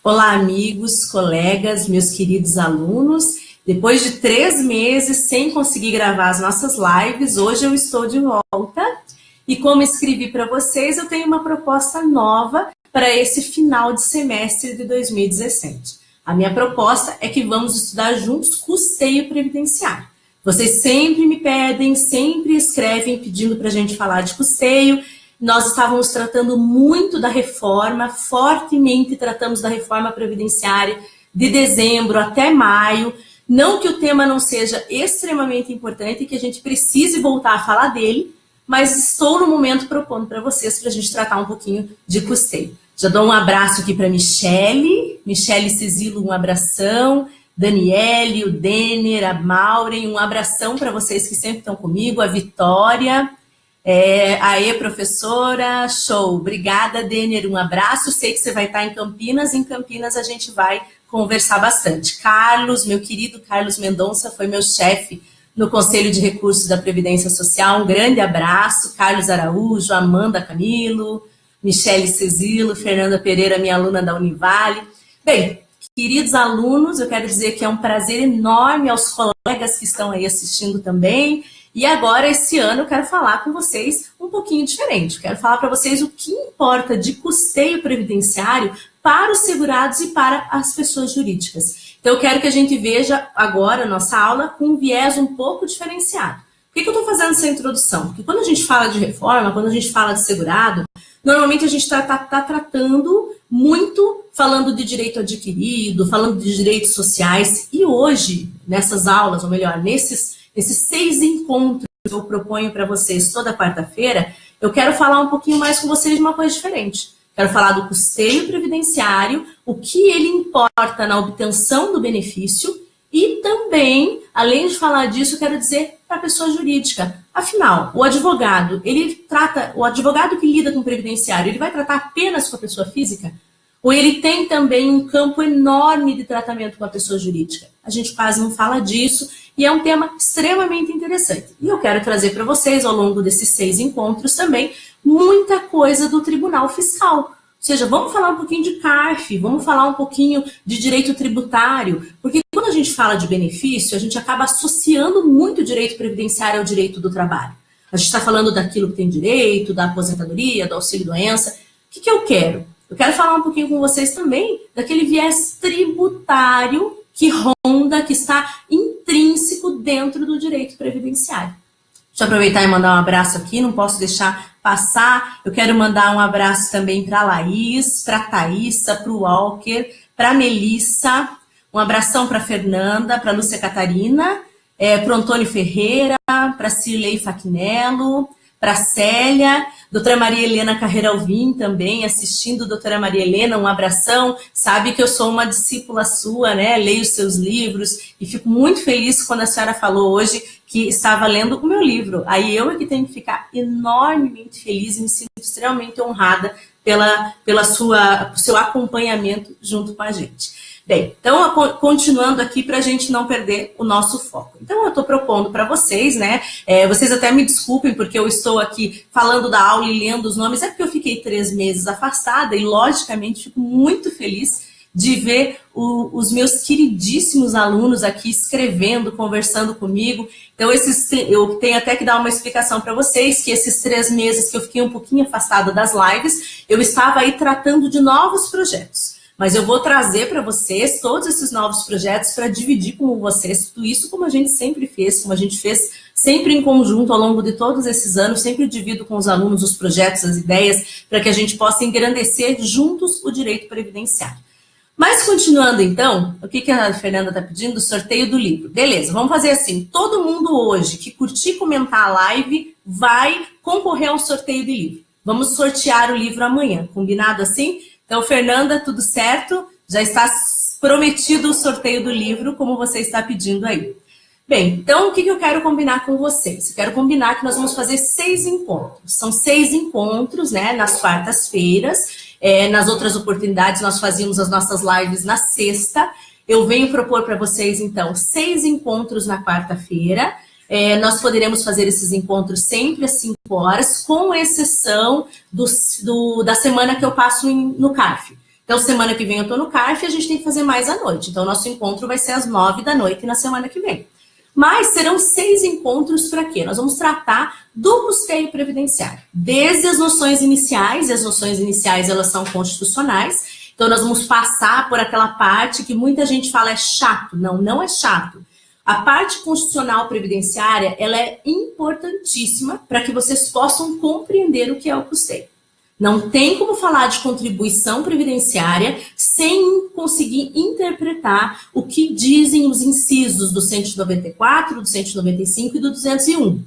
Olá, amigos, colegas, meus queridos alunos. Depois de 3 meses sem conseguir gravar as nossas lives, hoje eu estou de volta. E como escrevi para vocês, eu tenho uma proposta nova para esse final de semestre de 2017. A minha proposta é que vamos estudar juntos custeio previdenciário. Vocês sempre me pedem, sempre escrevem pedindo para a gente falar de custeio. Nós estávamos tratando muito da reforma, fortemente tratamos da reforma previdenciária de dezembro até maio. Não que o tema não seja extremamente importante e que a gente precise voltar a falar dele, mas estou no momento propondo para vocês para a gente tratar um pouquinho de custeio. Já dou um abraço aqui para Michele Cezilo, um abração. Daniele, o Denner, a Maureen, um abração para vocês que sempre estão comigo, a Vitória. Aê, professora, show. Obrigada, Denner, um abraço. Sei que você vai estar em Campinas a gente vai conversar bastante. Carlos, meu querido Carlos Mendonça, foi meu chefe no Conselho de Recursos da Previdência Social. Um grande abraço. Carlos Araújo, Amanda Camilo, Michele Cezilo, Fernanda Pereira, minha aluna da Univale. Bem, queridos alunos, eu quero dizer que é um prazer enorme aos colegas que estão aí assistindo também. E agora, esse ano, eu quero falar com vocês um pouquinho diferente. Eu quero falar para vocês o que importa de custeio previdenciário para os segurados e para as pessoas jurídicas. Então, eu quero que a gente veja agora a nossa aula com um viés um pouco diferenciado. Por que eu estou fazendo essa introdução? Porque quando a gente fala de reforma, quando a gente fala de segurado, normalmente a gente está tratando muito, falando de direito adquirido, falando de direitos sociais. E hoje, nessas aulas, ou melhor, nesses 6 encontros que eu proponho para vocês toda quarta-feira, eu quero falar um pouquinho mais com vocês de uma coisa diferente. Quero falar do custeio previdenciário, o que ele importa na obtenção do benefício e também, além de falar disso, eu quero dizer para a pessoa jurídica. Afinal, o advogado que lida com previdenciário, ele vai tratar apenas com a pessoa física? Ou ele tem também um campo enorme de tratamento com a pessoa jurídica? A gente quase não fala disso e é um tema extremamente interessante. E eu quero trazer para vocês, ao longo desses 6 encontros também, muita coisa do Tribunal Fiscal. Ou seja, vamos falar um pouquinho de CARF, vamos falar um pouquinho de direito tributário, porque quando a gente fala de benefício, a gente acaba associando muito o direito previdenciário ao direito do trabalho. A gente está falando daquilo que tem direito, da aposentadoria, do auxílio-doença. O que eu quero? Eu quero falar um pouquinho com vocês também daquele viés tributário que ronda, que está intrínseco dentro do direito previdenciário. Deixa eu aproveitar e mandar um abraço aqui, não posso deixar passar. Eu quero mandar um abraço também para a Laís, para a Thaísa, para o Walker, para a Melissa, um abração para a Fernanda, para a Lúcia Catarina, para o Antônio Ferreira, para a Cirlei Faquinello, para a Célia, doutora Maria Helena Carreira Alvim também, assistindo, doutora Maria Helena, um abração. Sabe que eu sou uma discípula sua, né? Leio os seus livros e fico muito feliz quando a senhora falou hoje que estava lendo o meu livro. Aí eu é que tenho que ficar enormemente feliz e me sinto extremamente honrada pelo seu acompanhamento junto com a gente. Bem, então, continuando aqui para a gente não perder o nosso foco. Então, eu estou propondo para vocês, né? Vocês até me desculpem porque eu estou aqui falando da aula e lendo os nomes, é porque eu fiquei 3 meses afastada e, logicamente, fico muito feliz de ver os meus queridíssimos alunos aqui escrevendo, conversando comigo. Então, eu tenho até que dar uma explicação para vocês, que esses 3 meses que eu fiquei um pouquinho afastada das lives, eu estava aí tratando de novos projetos. Mas eu vou trazer para vocês todos esses novos projetos para dividir com vocês tudo isso, como a gente sempre fez, como a gente fez sempre em conjunto ao longo de todos esses anos, sempre divido com os alunos os projetos, as ideias, para que a gente possa engrandecer juntos o direito previdenciário. Mas continuando então, o que a Fernanda está pedindo? O sorteio do livro. Beleza, vamos fazer assim, todo mundo hoje que curtir comentar a live vai concorrer ao sorteio de livro. Vamos sortear o livro amanhã, combinado assim? Então, Fernanda, tudo certo? Já está prometido o sorteio do livro, como você está pedindo aí. Bem, então, o que eu quero combinar com vocês? Eu quero combinar que nós vamos fazer 6 encontros. São 6 encontros, né, nas quartas-feiras. Nas outras oportunidades, nós fazíamos as nossas lives na sexta. Eu venho propor para vocês, então, 6 encontros na quarta-feira. Nós poderemos fazer esses encontros sempre às 5 horas, com exceção da semana que eu passo no CARF. Então, semana que vem eu estou no CARF e a gente tem que fazer mais à noite. Então, nosso encontro vai ser às 9 da noite na semana que vem. Mas serão 6 encontros para quê? Nós vamos tratar do custeio previdenciário. Desde as noções iniciais, e as noções iniciais elas são constitucionais. Então, nós vamos passar por aquela parte que muita gente fala é chato. Não, não é chato. A parte constitucional previdenciária, ela é importantíssima para que vocês possam compreender o que é o custeio. Não tem como falar de contribuição previdenciária sem conseguir interpretar o que dizem os incisos do 194, do 195 e do 201,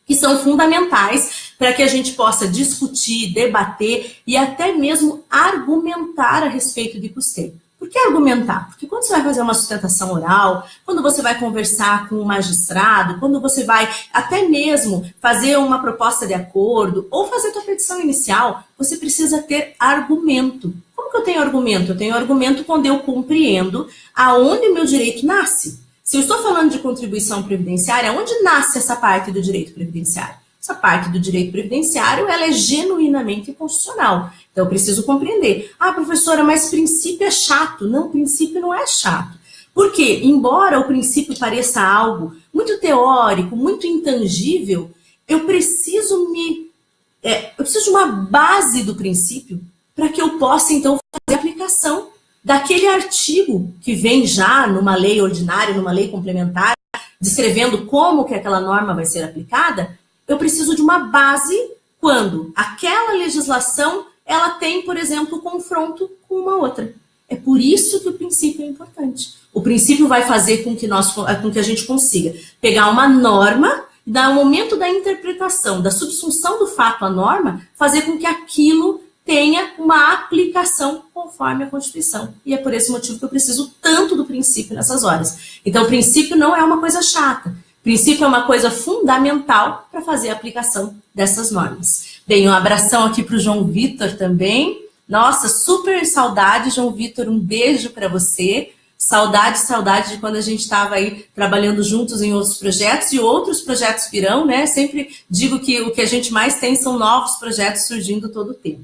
que são fundamentais para que a gente possa discutir, debater e até mesmo argumentar a respeito de custeio. Por que argumentar? Porque quando você vai fazer uma sustentação oral, quando você vai conversar com um magistrado, quando você vai até mesmo fazer uma proposta de acordo ou fazer sua petição inicial, você precisa ter argumento. Como que eu tenho argumento? Eu tenho argumento quando eu compreendo aonde o meu direito nasce. Se eu estou falando de contribuição previdenciária, onde nasce essa parte do direito previdenciário? Essa parte do direito previdenciário, ela é genuinamente constitucional. Então, eu preciso compreender. Ah, professora, mas princípio é chato. Não, princípio não é chato. Porque, embora o princípio pareça algo muito teórico, muito intangível, eu preciso de uma base do princípio para que eu possa, então, fazer a aplicação daquele artigo que vem já numa lei ordinária, numa lei complementar, descrevendo como que aquela norma vai ser aplicada. Eu preciso de uma base quando aquela legislação ela tem, por exemplo, confronto com uma outra. É por isso que o princípio é importante. O princípio vai fazer com que a gente consiga pegar uma norma e, no momento da interpretação, da subsunção do fato à norma, fazer com que aquilo tenha uma aplicação conforme a Constituição. E é por esse motivo que eu preciso tanto do princípio nessas horas. Então, o princípio não é uma coisa chata. Princípio é uma coisa fundamental para fazer a aplicação dessas normas. Bem, um abração aqui para o João Vitor também. Nossa, super saudade, João Vitor, um beijo para você. Saudade de quando a gente estava aí trabalhando juntos em outros projetos e outros projetos virão, né? Sempre digo que o que a gente mais tem são novos projetos surgindo todo o tempo.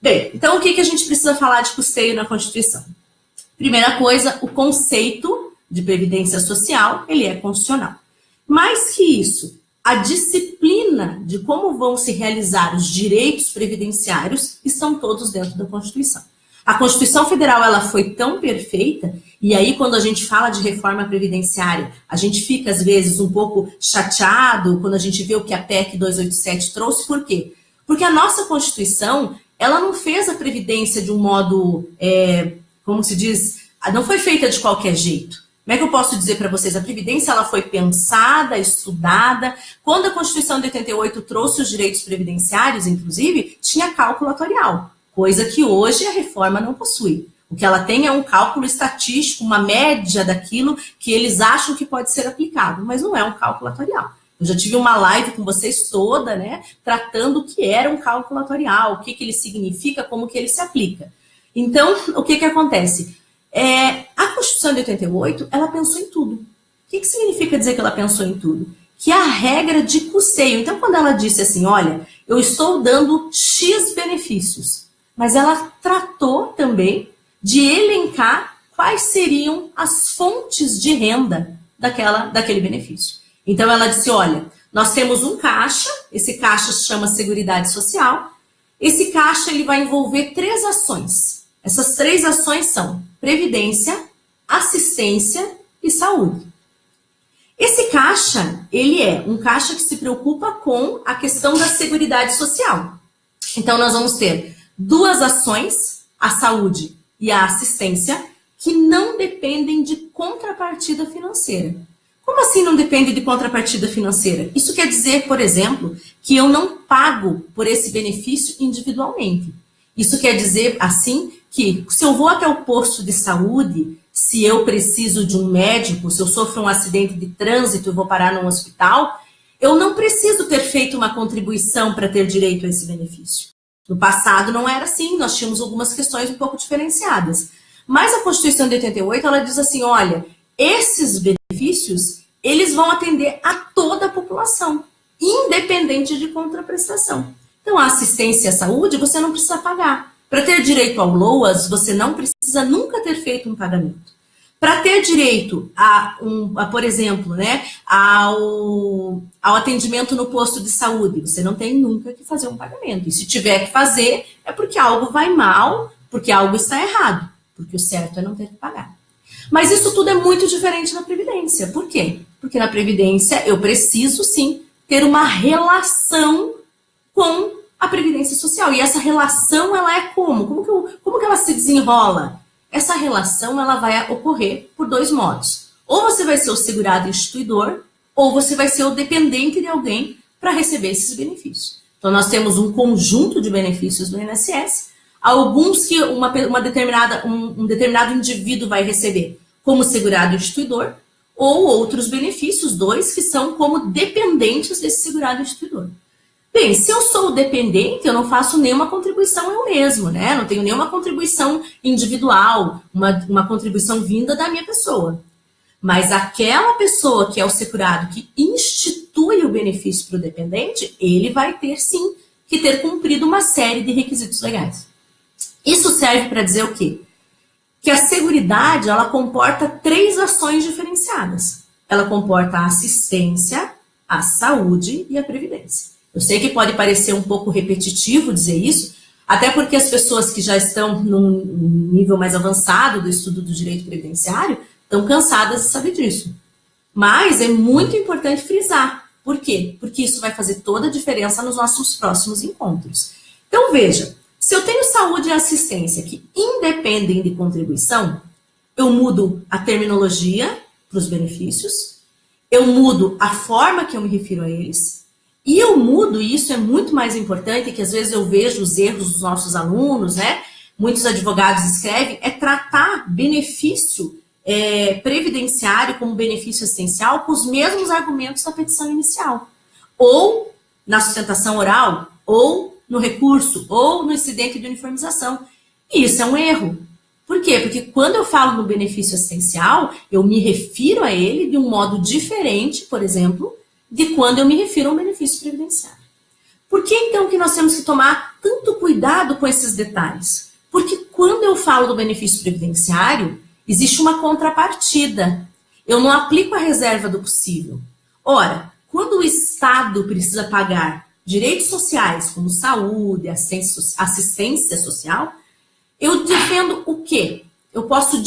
Bem, então o que a gente precisa falar de custeio na Constituição? Primeira coisa, o conceito de previdência social, ele é constitucional. Mais que isso, a disciplina de como vão se realizar os direitos previdenciários estão todos dentro da Constituição. A Constituição Federal ela foi tão perfeita, e aí quando a gente fala de reforma previdenciária, a gente fica às vezes um pouco chateado quando a gente vê o que a PEC 287 trouxe. Por quê? Porque a nossa Constituição, ela não fez a previdência de um modo, como se diz, não foi feita de qualquer jeito. Como é que eu posso dizer para vocês? A Previdência ela foi pensada, estudada. Quando a Constituição de 88 trouxe os direitos previdenciários, inclusive, tinha cálculo atuarial, coisa que hoje a reforma não possui. O que ela tem é um cálculo estatístico, uma média daquilo que eles acham que pode ser aplicado, mas não é um cálculo atuarial. Eu já tive uma live com vocês toda, né, tratando o que era um cálculo atuarial, o que ele significa, como que ele se aplica. Então, o que acontece? A Constituição de 88, ela pensou em tudo. O que significa dizer que ela pensou em tudo? Que a regra de custeio. Então, quando ela disse assim, olha, eu estou dando X benefícios, mas ela tratou também de elencar quais seriam as fontes de renda daquele benefício. Então, ela disse, olha, nós temos um caixa, esse caixa se chama Seguridade Social, esse caixa ele vai envolver 3 ações. Essas 3 ações são previdência, assistência e saúde. Esse caixa, ele é um caixa que se preocupa com a questão da seguridade social. Então, nós vamos ter 2 ações, a saúde e a assistência, que não dependem de contrapartida financeira. Como assim não depende de contrapartida financeira? Isso quer dizer, por exemplo, que eu não pago por esse benefício individualmente. Isso quer dizer, assim, que se eu vou até o posto de saúde, se eu preciso de um médico, se eu sofro um acidente de trânsito e vou parar num hospital, eu não preciso ter feito uma contribuição para ter direito a esse benefício. No passado não era assim, nós tínhamos algumas questões um pouco diferenciadas. Mas a Constituição de 88, ela diz assim, olha, esses benefícios, eles vão atender a toda a população, independente de contraprestação. Então, a assistência à saúde, você não precisa pagar. Para ter direito ao LOAS, você não precisa nunca ter feito um pagamento. Para ter direito por exemplo, né, ao atendimento no posto de saúde, você não tem nunca que fazer um pagamento. E se tiver que fazer, é porque algo vai mal, porque algo está errado, porque o certo é não ter que pagar. Mas isso tudo é muito diferente na Previdência. Por quê? Porque na Previdência eu preciso, sim, ter uma relação com a Previdência Social. E essa relação, ela é como? Como que ela se desenrola? Essa relação, ela vai ocorrer por dois modos. Ou você vai ser o segurado instituidor, ou você vai ser o dependente de alguém para receber esses benefícios. Então, nós temos um conjunto de benefícios do INSS, alguns que um determinado indivíduo vai receber como segurado instituidor, ou outros benefícios, dois, que são como dependentes desse segurado instituidor. Bem, se eu sou dependente, eu não faço nenhuma contribuição eu mesmo, né? Não tenho nenhuma contribuição individual, uma contribuição vinda da minha pessoa. Mas aquela pessoa que é o segurado que institui o benefício para o dependente, ele vai ter, sim, que ter cumprido uma série de requisitos legais. Isso serve para dizer o quê? Que a Seguridade, ela comporta 3 ações diferenciadas. Ela comporta a assistência, a saúde e a previdência. Eu sei que pode parecer um pouco repetitivo dizer isso, até porque as pessoas que já estão num nível mais avançado do estudo do direito previdenciário estão cansadas de saber disso. Mas é muito importante frisar. Por quê? Porque isso vai fazer toda a diferença nos nossos próximos encontros. Então, veja, se eu tenho saúde e assistência que independem de contribuição, eu mudo a terminologia para os benefícios, eu mudo a forma que eu me refiro a eles, e eu mudo, e isso é muito mais importante, que às vezes eu vejo os erros dos nossos alunos, né? Muitos advogados escrevem, é tratar benefício previdenciário como benefício assistencial com os mesmos argumentos da petição inicial. Ou na sustentação oral, ou no recurso, ou no incidente de uniformização. E isso é um erro. Por quê? Porque quando eu falo no benefício assistencial, eu me refiro a ele de um modo diferente, por exemplo, de quando eu me refiro a um benefício previdenciário. Por que então que nós temos que tomar tanto cuidado com esses detalhes? Porque quando eu falo do benefício previdenciário, existe uma contrapartida. Eu não aplico a reserva do possível. Ora, quando o Estado precisa pagar direitos sociais, como saúde, assistência social, eu defendo o quê? Eu posso...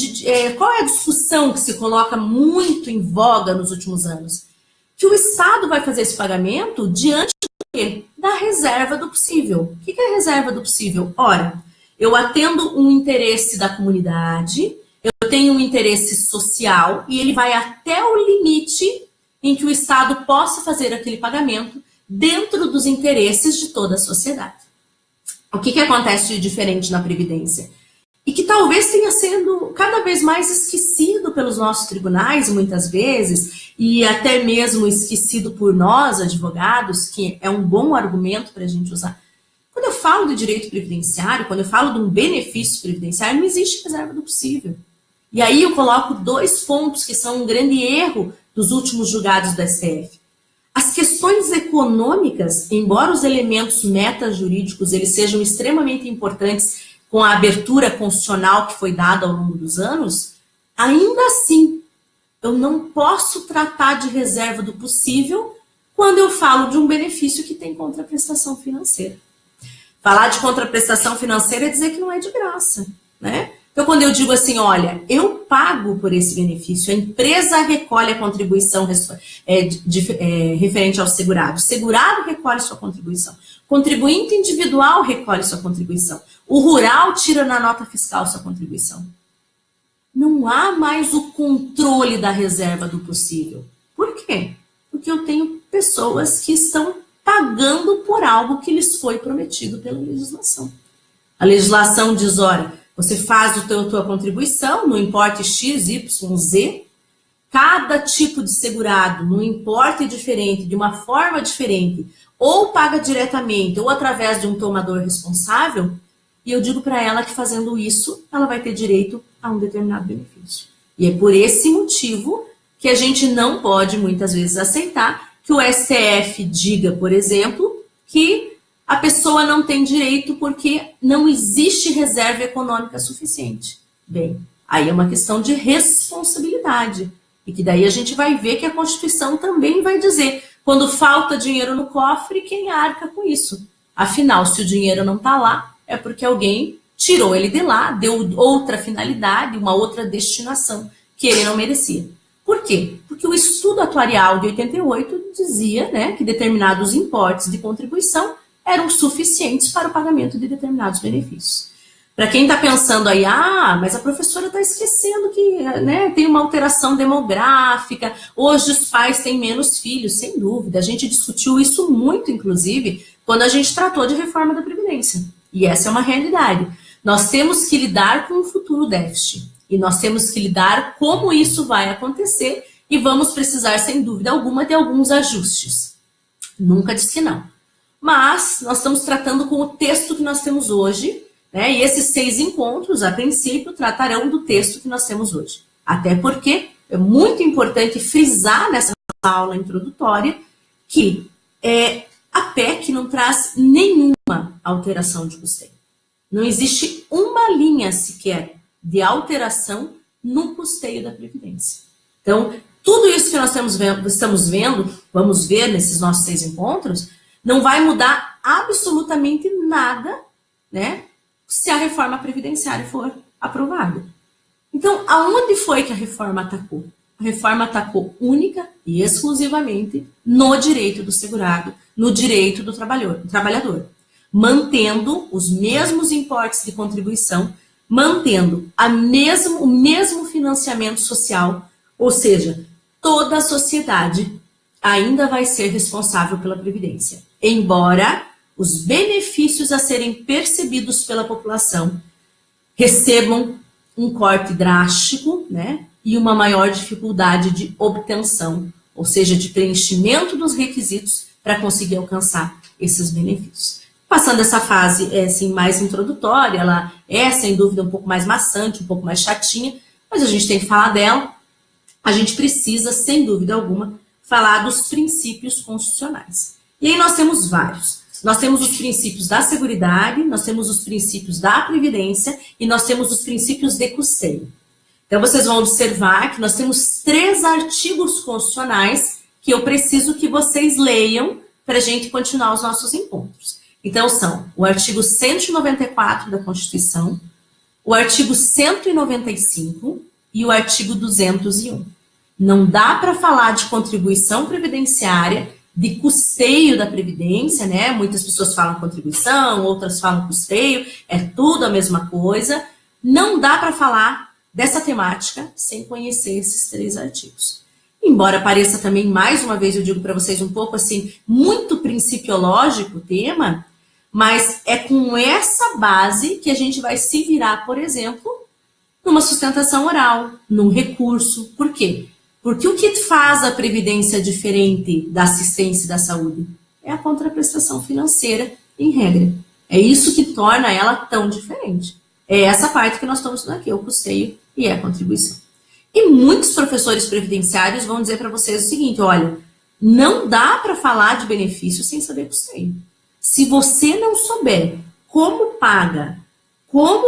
qual é a discussão que se coloca muito em voga nos últimos anos? Que o Estado vai fazer esse pagamento diante do quê? Da reserva do possível. O que é a reserva do possível? Ora, eu atendo um interesse da comunidade, eu tenho um interesse social e ele vai até o limite em que o Estado possa fazer aquele pagamento dentro dos interesses de toda a sociedade. O que acontece de diferente na Previdência? E que talvez tenha sendo cada vez mais esquecido pelos nossos tribunais, muitas vezes, e até mesmo esquecido por nós, advogados, que é um bom argumento para a gente usar. Quando eu falo de direito previdenciário, quando eu falo de um benefício previdenciário, não existe reserva do possível. E aí eu coloco 2 pontos que são um grande erro dos últimos julgados do STF. As questões econômicas, embora os elementos metajurídicos eles sejam extremamente importantes com a abertura constitucional que foi dada ao longo dos anos, ainda assim, eu não posso tratar de reserva do possível quando eu falo de um benefício que tem contraprestação financeira. Falar de contraprestação financeira é dizer que não é de graça, né? Então, quando eu digo assim, olha, eu pago por esse benefício, a empresa recolhe a contribuição referente ao segurado, o segurado recolhe sua contribuição, o contribuinte individual recolhe sua contribuição, o rural tira na nota fiscal sua contribuição. Não há mais o controle da reserva do possível. Por quê? Porque eu tenho pessoas que estão pagando por algo que lhes foi prometido pela legislação. A legislação diz, olha, você faz a tua contribuição no importe X, Y, Z. Cada tipo de segurado, no importe diferente, de uma forma diferente, ou paga diretamente, ou através de um tomador responsável, e eu digo para ela que fazendo isso, ela vai ter direito a um determinado benefício. E é por esse motivo que a gente não pode, muitas vezes, aceitar que o STF diga, por exemplo, que a pessoa não tem direito porque não existe reserva econômica suficiente. Bem, aí é uma questão de responsabilidade. E que daí a gente vai ver que a Constituição também vai dizer, quando falta dinheiro no cofre, quem arca com isso? Afinal, se o dinheiro não está lá, é porque alguém tirou ele de lá, deu outra finalidade, uma outra destinação que ele não merecia. Por quê? Porque o estudo atuarial de 88 dizia, né, que determinados importes de contribuição eram suficientes para o pagamento de determinados benefícios. Para quem está pensando aí, mas a professora está esquecendo que, né, tem uma alteração demográfica, hoje os pais têm menos filhos, sem dúvida. A gente discutiu isso muito, inclusive, quando a gente tratou de reforma da Previdência. E essa é uma realidade. Nós temos que lidar com o futuro déficit. E nós temos que lidar como isso vai acontecer e vamos precisar, sem dúvida alguma, de alguns ajustes. Nunca disse que não. Mas nós estamos tratando com o texto que nós temos hoje, né? E esses 6 encontros, a princípio, tratarão do texto que nós temos hoje. Até porque é muito importante frisar nessa aula introdutória que a PEC não traz nenhuma alteração de custeio. Não existe uma linha sequer de alteração no custeio da Previdência. Então, tudo isso que nós estamos vendo, vamos ver nesses nossos 6 encontros, não vai mudar absolutamente nada, né, se a reforma previdenciária for aprovada. Então, aonde foi que a reforma atacou? A reforma atacou única e exclusivamente no direito do segurado, no direito do trabalhador, mantendo os mesmos importes de contribuição, mantendo o mesmo financiamento social, ou seja, toda a sociedade ainda vai ser responsável pela Previdência, embora os benefícios a serem percebidos pela população recebam um corte drástico, né, e uma maior dificuldade de obtenção, ou seja, de preenchimento dos requisitos para conseguir alcançar esses benefícios. Passando essa fase assim, mais introdutória, ela é, sem dúvida, um pouco mais maçante, um pouco mais chatinha, mas a gente tem que falar dela. A gente precisa, sem dúvida alguma, falar dos princípios constitucionais. E aí nós temos vários. Nós temos os princípios da Seguridade, nós temos os princípios da Previdência e nós temos os princípios de custeio. Então, vocês vão observar que nós temos 3 artigos constitucionais que eu preciso que vocês leiam para a gente continuar os nossos encontros. Então, são o artigo 194 da Constituição, o artigo 195 e o artigo 201. Não dá para falar de contribuição previdenciária, de custeio da Previdência, né? Muitas pessoas falam contribuição, outras falam custeio, é tudo a mesma coisa. Não dá para falar dessa temática sem conhecer esses 3 artigos. Embora pareça também, mais uma vez eu digo para vocês, um pouco assim, muito principiológico o tema, mas é com essa base que a gente vai se virar, por exemplo, numa sustentação oral, num recurso. Por quê? Porque o que faz a Previdência diferente da assistência e da saúde? É a contraprestação financeira, em regra. É isso que torna ela tão diferente. É essa parte que nós estamos estudando aqui, o custeio e a contribuição. E muitos professores previdenciários vão dizer para vocês o seguinte, olha, não dá para falar de benefício sem saber custeio. Se você não souber como paga, como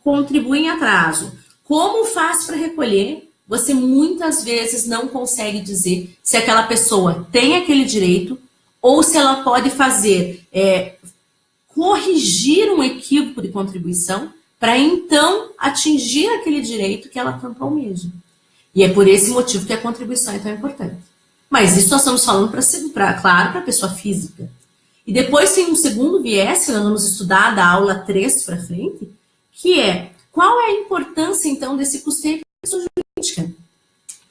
contribui em atraso, como faz para recolher, você muitas vezes não consegue dizer se aquela pessoa tem aquele direito ou se ela pode fazer, corrigir um equívoco de contribuição para então atingir aquele direito que ela tanto almeja. E é por esse motivo que a contribuição é tão importante. Mas isso nós estamos falando, claro, para a pessoa física. E depois tem um segundo viés, que nós vamos estudar da aula 3 para frente, que é qual é a importância, então, desse custeio para a pessoa jurídica.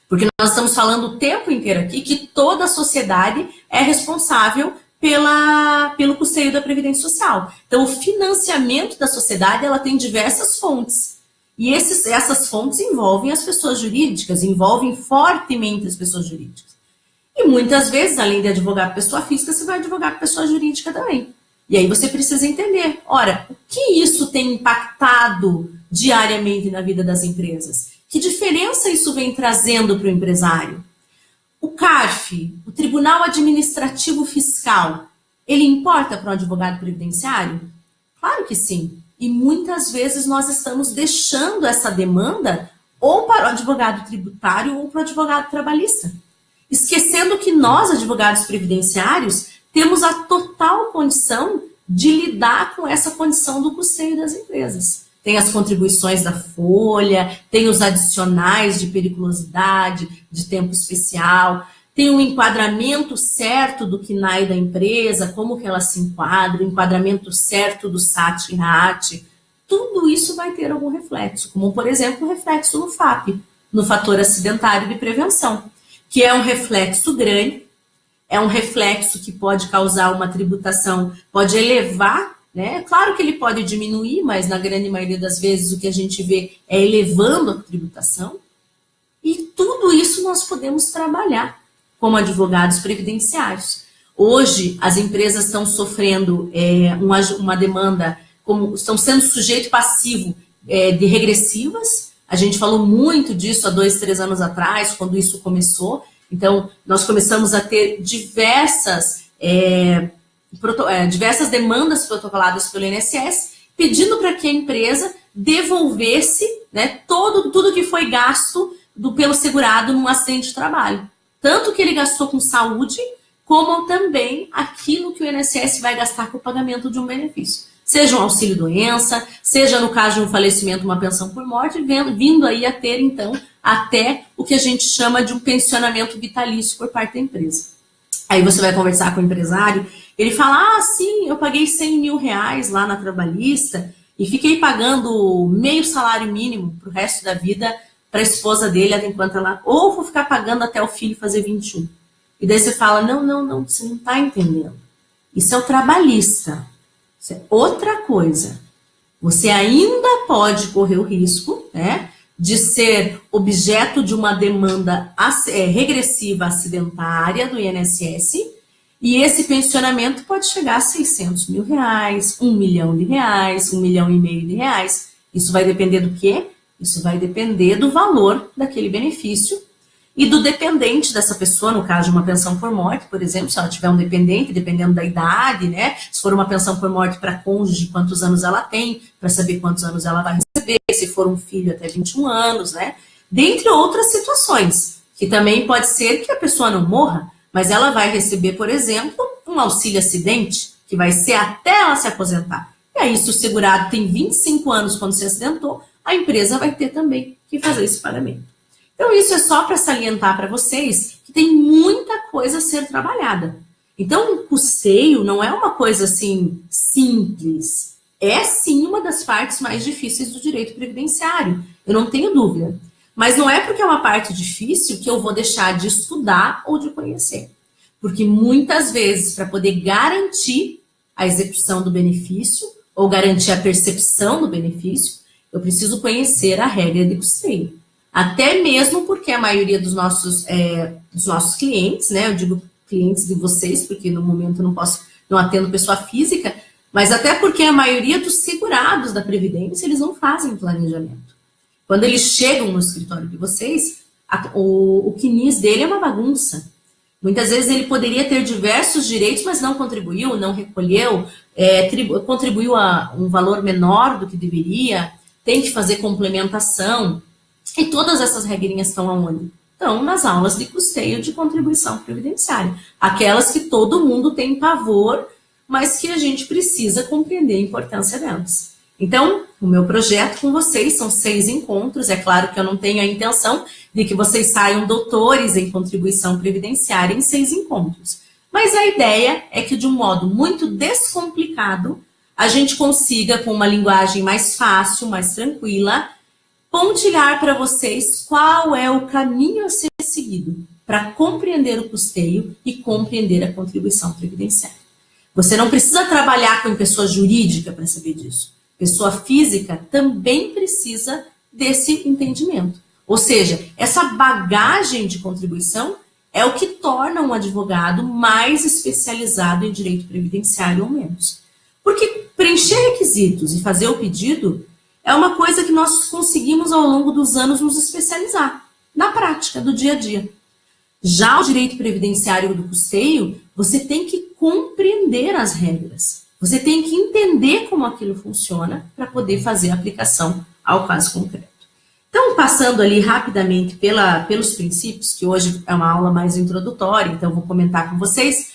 Porque nós estamos falando o tempo inteiro aqui que toda a sociedade é responsável pelo custeio da Previdência Social. Então, o financiamento da sociedade ela tem diversas fontes. E essas fontes envolvem as pessoas jurídicas, envolvem fortemente as pessoas jurídicas. E muitas vezes, além de advogar para pessoa física, você vai advogar para pessoa jurídica também. E aí você precisa entender, ora, o que isso tem impactado diariamente na vida das empresas? Que diferença isso vem trazendo para o empresário? O CARF, o Tribunal Administrativo Fiscal, Ele importa para o advogado previdenciário? Claro que sim. E muitas vezes nós estamos deixando essa demanda ou para o advogado tributário ou para o advogado trabalhista. Esquecendo que nós, advogados previdenciários, temos a total condição de lidar com essa condição do custeio das empresas. Tem as contribuições da folha, tem os adicionais de periculosidade, de tempo especial, tem um enquadramento certo do KNAI da empresa, como que ela se enquadra, o enquadramento certo do SAT e RAT. Tudo isso vai ter algum reflexo, como, por exemplo, o reflexo no FAP, no fator acidentário de prevenção, que é um reflexo grande, é um reflexo que pode causar uma tributação, pode elevar, né? Claro que ele pode diminuir, mas na grande maioria das vezes o que a gente vê é elevando a tributação. E tudo isso nós podemos trabalhar como advogados previdenciários. Hoje, as empresas estão sofrendo uma demanda, como estão sendo sujeito passivo de regressivas. A gente falou muito disso há 2, 3 anos atrás, quando isso começou. Então, nós começamos a ter diversas demandas protocoladas pelo INSS, pedindo para que a empresa devolvesse, né, tudo que foi gasto pelo segurado num acidente de trabalho. Tanto que ele gastou com saúde, como também aquilo que o INSS vai gastar com o pagamento de um benefício. Seja um auxílio-doença, seja, no caso de um falecimento, uma pensão por morte, vindo aí a ter, então, até o que a gente chama de um pensionamento vitalício por parte da empresa. Aí você vai conversar com o empresário, ele fala, sim, eu paguei 100 mil reais lá na trabalhista e fiquei pagando meio salário mínimo para o resto da vida para a esposa dele, enquanto ela, ou vou ficar pagando até o filho fazer 21. E daí você fala, não, você não está entendendo. Isso é o trabalhista. Isso é outra coisa. Você ainda pode correr o risco, né, de ser objeto de uma demanda regressiva acidentária do INSS, e esse pensionamento pode chegar a 600 mil reais, 1 milhão de reais, 1,5 milhão de reais. Isso vai depender do quê? Isso vai depender do valor daquele benefício e do dependente dessa pessoa, no caso de uma pensão por morte, por exemplo, se ela tiver um dependente, dependendo da idade, né? Se for uma pensão por morte para cônjuge, quantos anos ela tem, para saber quantos anos ela vai receber, se for um filho até 21 anos, né? Dentre outras situações, que também pode ser que a pessoa não morra, mas ela vai receber, por exemplo, um auxílio acidente, que vai ser até ela se aposentar. E aí, se o segurado tem 25 anos quando se acidentou, a empresa vai ter também que fazer esse pagamento. Então, isso é só para salientar para vocês que tem muita coisa a ser trabalhada. Então, o custeio não é uma coisa assim simples. É sim uma das partes mais difíceis do direito previdenciário. Eu não tenho dúvida. Mas não é porque é uma parte difícil que eu vou deixar de estudar ou de conhecer. Porque muitas vezes, para poder garantir a execução do benefício ou garantir a percepção do benefício, eu preciso conhecer a regra de custeio. Até mesmo porque a maioria dos nossos clientes, né? Eu digo clientes de vocês, porque no momento eu não atendo pessoa física, mas até porque a maioria dos segurados da Previdência, eles não fazem planejamento. Quando eles chegam no escritório de vocês, o CNIS dele é uma bagunça. Muitas vezes ele poderia ter diversos direitos, mas não contribuiu, não recolheu, contribuiu a um valor menor do que deveria, tem que fazer complementação. E todas essas regrinhas estão aonde? Estão nas aulas de custeio de contribuição previdenciária. Aquelas que todo mundo tem pavor, mas que a gente precisa compreender a importância delas. Então, o meu projeto com vocês são 6 encontros. É claro que eu não tenho a intenção de que vocês saiam doutores em contribuição previdenciária em 6 encontros. Mas a ideia é que, de um modo muito descomplicado, a gente consiga, com uma linguagem mais fácil, mais tranquila, pontilhar para vocês qual é o caminho a ser seguido para compreender o custeio e compreender a contribuição previdenciária. Você não precisa trabalhar com pessoa jurídica para saber disso. Pessoa física também precisa desse entendimento. Ou seja, essa bagagem de contribuição é o que torna um advogado mais especializado em direito previdenciário ou menos. Porque preencher requisitos e fazer o pedido é uma coisa que nós conseguimos ao longo dos anos nos especializar, na prática, do dia a dia. Já o direito previdenciário do custeio, você tem que compreender as regras. Você tem que entender como aquilo funciona para poder fazer a aplicação ao caso concreto. Então, passando ali rapidamente pelos princípios, que hoje é uma aula mais introdutória, então vou comentar com vocês.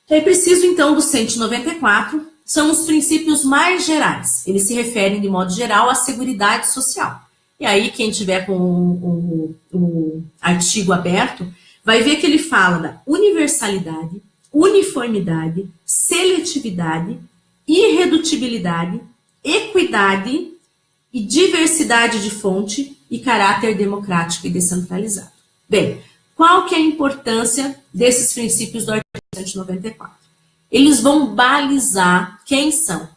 É preciso, então, do 194, são os princípios mais gerais. Eles se referem, de modo geral, à Seguridade Social. E aí, quem tiver com o artigo aberto, vai ver que ele fala da universalidade, uniformidade, seletividade, irredutibilidade, equidade e diversidade de fonte e caráter democrático e descentralizado. Bem, qual que é a importância desses princípios do artigo 194? Eles vão balizar quem são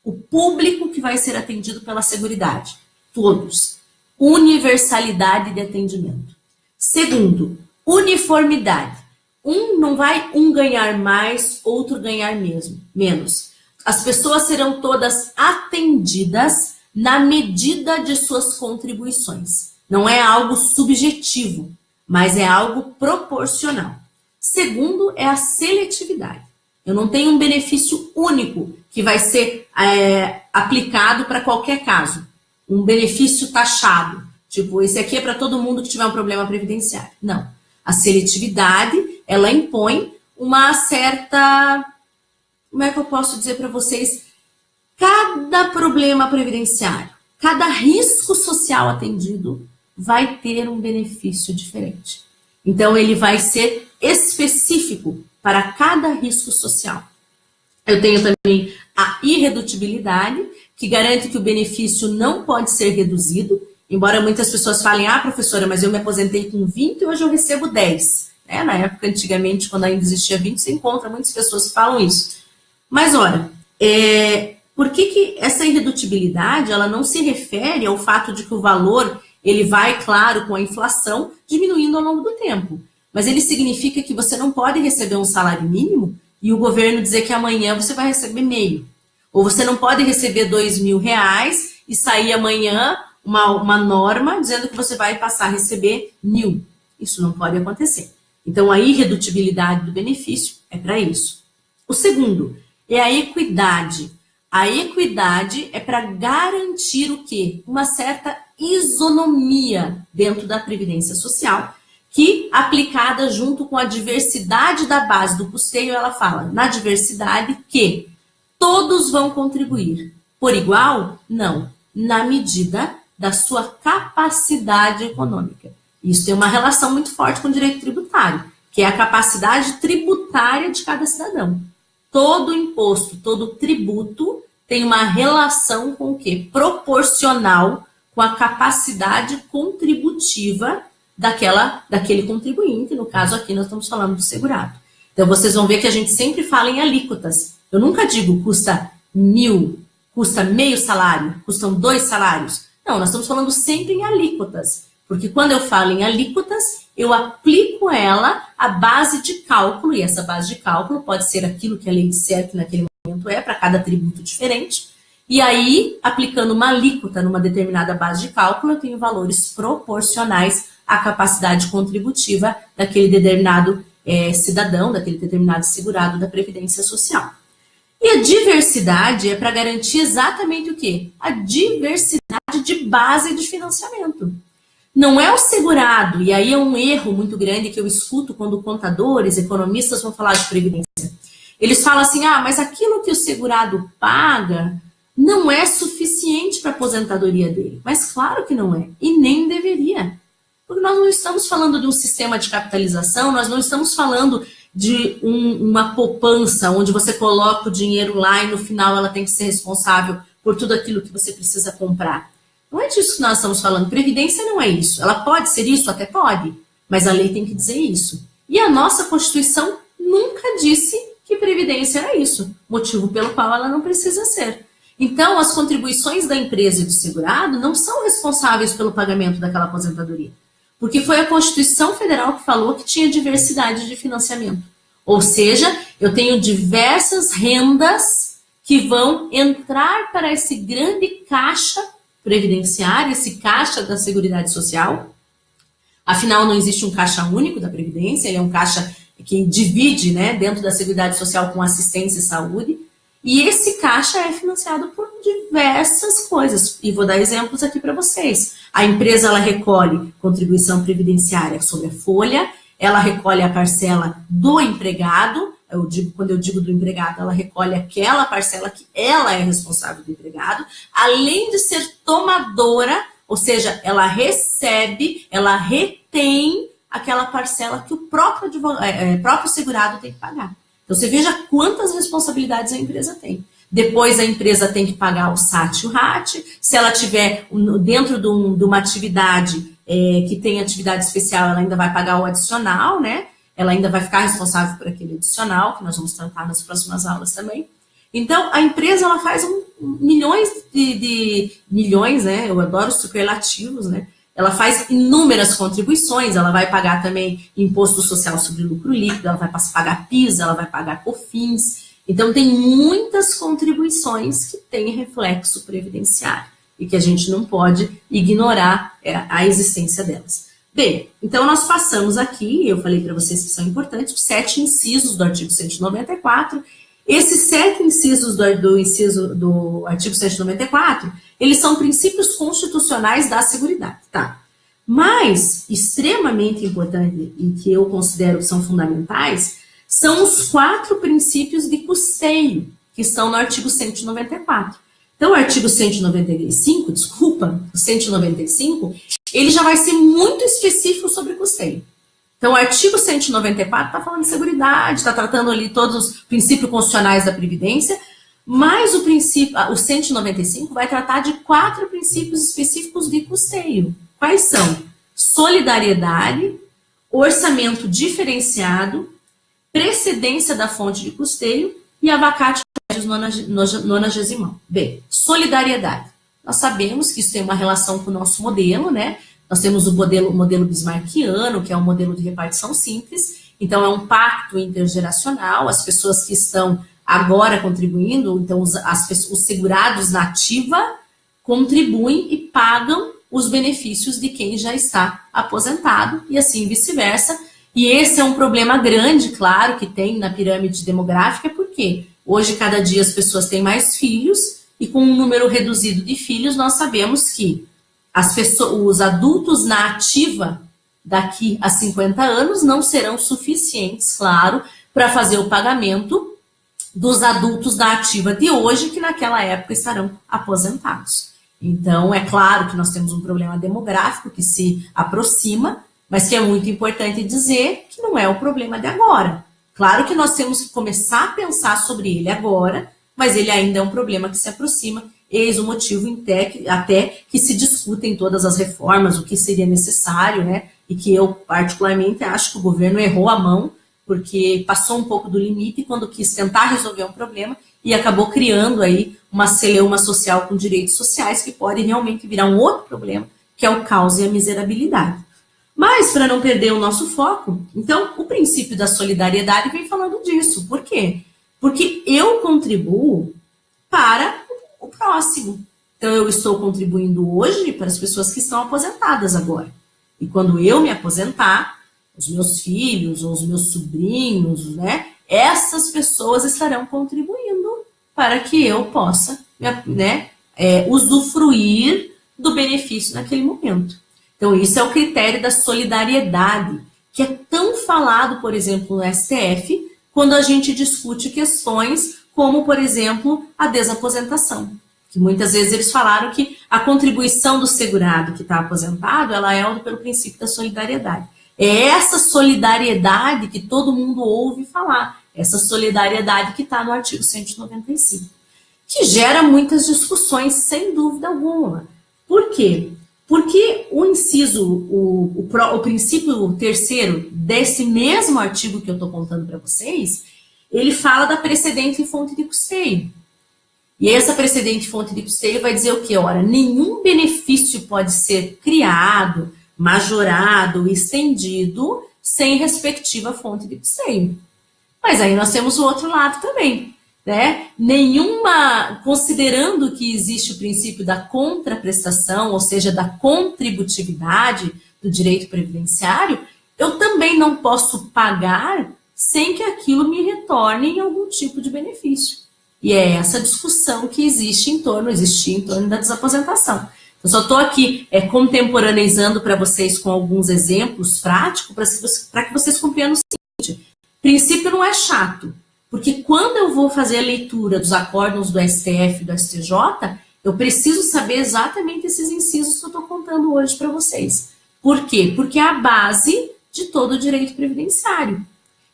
o público que vai ser atendido pela Seguridade. Todos. Universalidade de atendimento. Segundo, uniformidade. Não vai ganhar mais, outro ganhar menos. As pessoas serão todas atendidas na medida de suas contribuições. Não é algo subjetivo, mas é algo proporcional. Segundo, é a seletividade. Eu não tenho um benefício único que vai ser aplicado para qualquer caso. Um benefício taxado. Tipo, esse aqui é para todo mundo que tiver um problema previdenciário. Não. A seletividade, ela impõe uma certa... Como é que eu posso dizer para vocês? Cada problema previdenciário, cada risco social atendido vai ter um benefício diferente. Então, ele vai ser específico para cada risco social. Eu tenho também a irredutibilidade, que garante que o benefício não pode ser reduzido, embora muitas pessoas falem, professora, mas eu me aposentei com 20 e hoje eu recebo 10. Na época, antigamente, quando ainda existia 20, você encontra muitas pessoas que falam isso. Mas, olha, por que essa irredutibilidade ela não se refere ao fato de que o valor ele vai, claro, com a inflação, diminuindo ao longo do tempo. Mas ele significa que você não pode receber um salário mínimo e o governo dizer que amanhã você vai receber meio. Ou você não pode receber R$2.000 e sair amanhã uma norma dizendo que você vai passar a receber 1.000. Isso não pode acontecer. Então, a irredutibilidade do benefício é para isso. O segundo é a equidade. A equidade é para garantir o quê? Uma certa isonomia dentro da Previdência Social, que, aplicada junto com a diversidade da base do custeio, ela fala na diversidade que todos vão contribuir. Por igual? Não. Na medida da sua capacidade econômica. Isso tem uma relação muito forte com o direito tributário, que é a capacidade tributária de cada cidadão. Todo imposto, todo tributo tem uma relação com o quê? Proporcional com a capacidade contributiva daquele contribuinte. No caso aqui nós estamos falando do segurado. Então vocês vão ver que a gente sempre fala em alíquotas. Eu nunca digo custa 1.000, custa meio salário, custam 2 salários. Não, nós estamos falando sempre em alíquotas. Porque quando eu falo em alíquotas, eu aplico ela à base de cálculo, e essa base de cálculo pode ser aquilo que a lei disser que naquele momento para cada tributo diferente. E aí, aplicando uma alíquota numa determinada base de cálculo, eu tenho valores proporcionais à capacidade contributiva daquele determinado cidadão, daquele determinado segurado da Previdência Social. E a diversidade é para garantir exatamente o quê? A diversidade de base de financiamento. Não é o segurado, e aí é um erro muito grande que eu escuto quando contadores, economistas vão falar de previdência. Eles falam assim, mas aquilo que o segurado paga não é suficiente para a aposentadoria dele. Mas claro que não é, e nem deveria. Porque nós não estamos falando de um sistema de capitalização, nós não estamos falando de uma poupança, onde você coloca o dinheiro lá e no final ela tem que ser responsável por tudo aquilo que você precisa comprar. Não é disso que nós estamos falando. Previdência não é isso. Ela pode ser isso? Até pode. Mas a lei tem que dizer isso. E a nossa Constituição nunca disse que Previdência era isso. Motivo pelo qual ela não precisa ser. Então, as contribuições da empresa e do segurado não são responsáveis pelo pagamento daquela aposentadoria. Porque foi a Constituição Federal que falou que tinha diversidade de financiamento. Ou seja, eu tenho diversas rendas que vão entrar para esse grande caixa previdenciário, esse caixa da Seguridade Social, Afinal, não existe um caixa único da Previdência, ele é um caixa que divide, né, dentro da Seguridade Social com assistência e saúde, e esse caixa é financiado por diversas coisas, e vou dar exemplos aqui para vocês. A empresa, ela recolhe contribuição previdenciária sobre a folha, ela recolhe a parcela do empregado, quando eu digo do empregado, ela recolhe aquela parcela que ela é responsável do empregado, além de ser tomadora, ou seja, ela recebe, ela retém aquela parcela que o próprio segurado tem que pagar. Então, você veja quantas responsabilidades a empresa tem. Depois, a empresa tem que pagar o SAT e o RAT. Se ela tiver dentro de uma atividade que tem atividade especial, ela ainda vai pagar o adicional, né? Ela ainda vai ficar responsável por aquele adicional, que nós vamos tratar nas próximas aulas também. Então, a empresa, ela faz milhões, né? Eu adoro os superlativos, né? Ela faz inúmeras contribuições, ela vai pagar também imposto social sobre lucro líquido, ela vai pagar PIS, ela vai pagar COFINS. Então, tem muitas contribuições que têm reflexo previdenciário e que a gente não pode ignorar a existência delas. Bem, então nós passamos aqui, eu falei para vocês que são importantes, os 7 incisos do artigo 194. Esses 7 incisos do artigo 194, eles são princípios constitucionais da Seguridade, tá? Mas, extremamente importante e que eu considero que são fundamentais, são os 4 princípios de custeio, que estão no artigo 194. Então, o artigo 195, o 195, ele já vai ser muito específico sobre custeio. Então, o artigo 194 está falando de Seguridade, está tratando ali todos os princípios constitucionais da Previdência, mas o 195 vai tratar de 4 princípios específicos de custeio. Quais são? Solidariedade, orçamento diferenciado, precedência da fonte de custeio e a vacatio nonagesimal. Bem, solidariedade. Nós sabemos que isso tem uma relação com o nosso modelo, né? Nós temos o modelo bismarckiano, que é um modelo de repartição simples. Então, é um pacto intergeracional. As pessoas que estão agora contribuindo, então os segurados na ativa, contribuem e pagam os benefícios de quem já está aposentado, e assim vice-versa. E esse é um problema grande, claro, que tem na pirâmide demográfica, porque hoje, cada dia, as pessoas têm mais filhos, e com um número reduzido de filhos, nós sabemos que os adultos na ativa daqui a 50 anos não serão suficientes, claro, para fazer o pagamento dos adultos da ativa de hoje, que naquela época estarão aposentados. Então, é claro que nós temos um problema demográfico que se aproxima, mas que é muito importante dizer que não é o problema de agora. Claro que nós temos que começar a pensar sobre ele agora, mas ele ainda é um problema que se aproxima, eis o motivo até que se discutem todas as reformas, o que seria necessário, né? E que eu, particularmente, acho que o governo errou a mão, porque passou um pouco do limite quando quis tentar resolver um problema e acabou criando aí uma celeuma social com direitos sociais que pode realmente virar um outro problema, que é o caos e a miserabilidade. Mas, para não perder o nosso foco, então, o princípio da solidariedade vem falando disso. Por quê? Porque eu contribuo para o próximo. Então, eu estou contribuindo hoje para as pessoas que estão aposentadas agora. E quando eu me aposentar, os meus filhos ou os meus sobrinhos, né, essas pessoas estarão contribuindo para que eu possa, né, usufruir do benefício naquele momento. Então, isso é o critério da solidariedade, que é tão falado, por exemplo, no STF, quando a gente discute questões como, por exemplo, a desaposentação. Que muitas vezes eles falaram que a contribuição do segurado que está aposentado, ela é pelo princípio da solidariedade. É essa solidariedade que todo mundo ouve falar, essa solidariedade que está no artigo 195, que gera muitas discussões, sem dúvida alguma. Por quê? Porque o inciso, o princípio terceiro desse mesmo artigo que eu estou contando para vocês, ele fala da precedente fonte de custeio. E essa precedente fonte de custeio vai dizer o quê? Ora, nenhum benefício pode ser criado, majorado, estendido, sem respectiva fonte de custeio. Mas aí nós temos o outro lado também, né? Considerando que existe o princípio da contraprestação, ou seja, da contributividade, do direito previdenciário, eu também não posso pagar sem que aquilo me retorne em algum tipo de benefício. E é essa discussão que existia em torno da desaposentação. Eu só estou aqui contemporaneizando para vocês com alguns exemplos práticos para que vocês compreendam o seguinte: princípio não é chato, porque quando eu vou fazer a leitura dos acórdãos do STF e do STJ, eu preciso saber exatamente esses incisos que eu estou contando hoje para vocês. Por quê? Porque é a base de todo o direito previdenciário.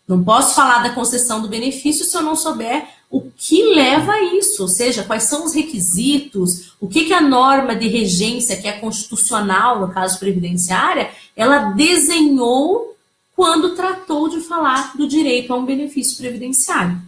Não posso falar da concessão do benefício se eu não souber o que leva a isso, ou seja, quais são os requisitos, o que a norma de regência, que é constitucional, no caso previdenciária, ela desenhou quando tratou de falar do direito a um benefício previdenciário.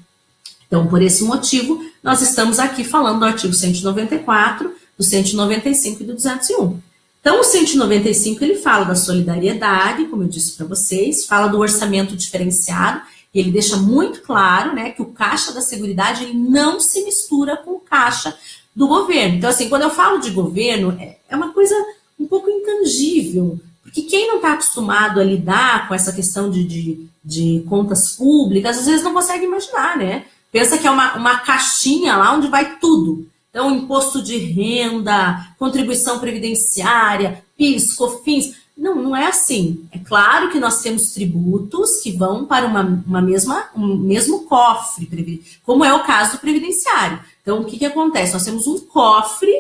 Então, por esse motivo, nós estamos aqui falando do artigo 194, do 195 e do 201. Então, o 195, ele fala da solidariedade, como eu disse para vocês, fala do orçamento diferenciado, e ele deixa muito claro, né, que o caixa da Seguridade ele não se mistura com o caixa do governo. Então, assim, quando eu falo de governo, é uma coisa um pouco intangível, porque quem não está acostumado a lidar com essa questão de contas públicas, às vezes não consegue imaginar, né? Pensa que é uma caixinha lá onde vai tudo. Então, imposto de renda, contribuição previdenciária, PIS, COFINS. Não é assim. É claro que nós temos tributos que vão para um mesmo cofre, como é o caso do previdenciário. Então, o que acontece? Nós temos um cofre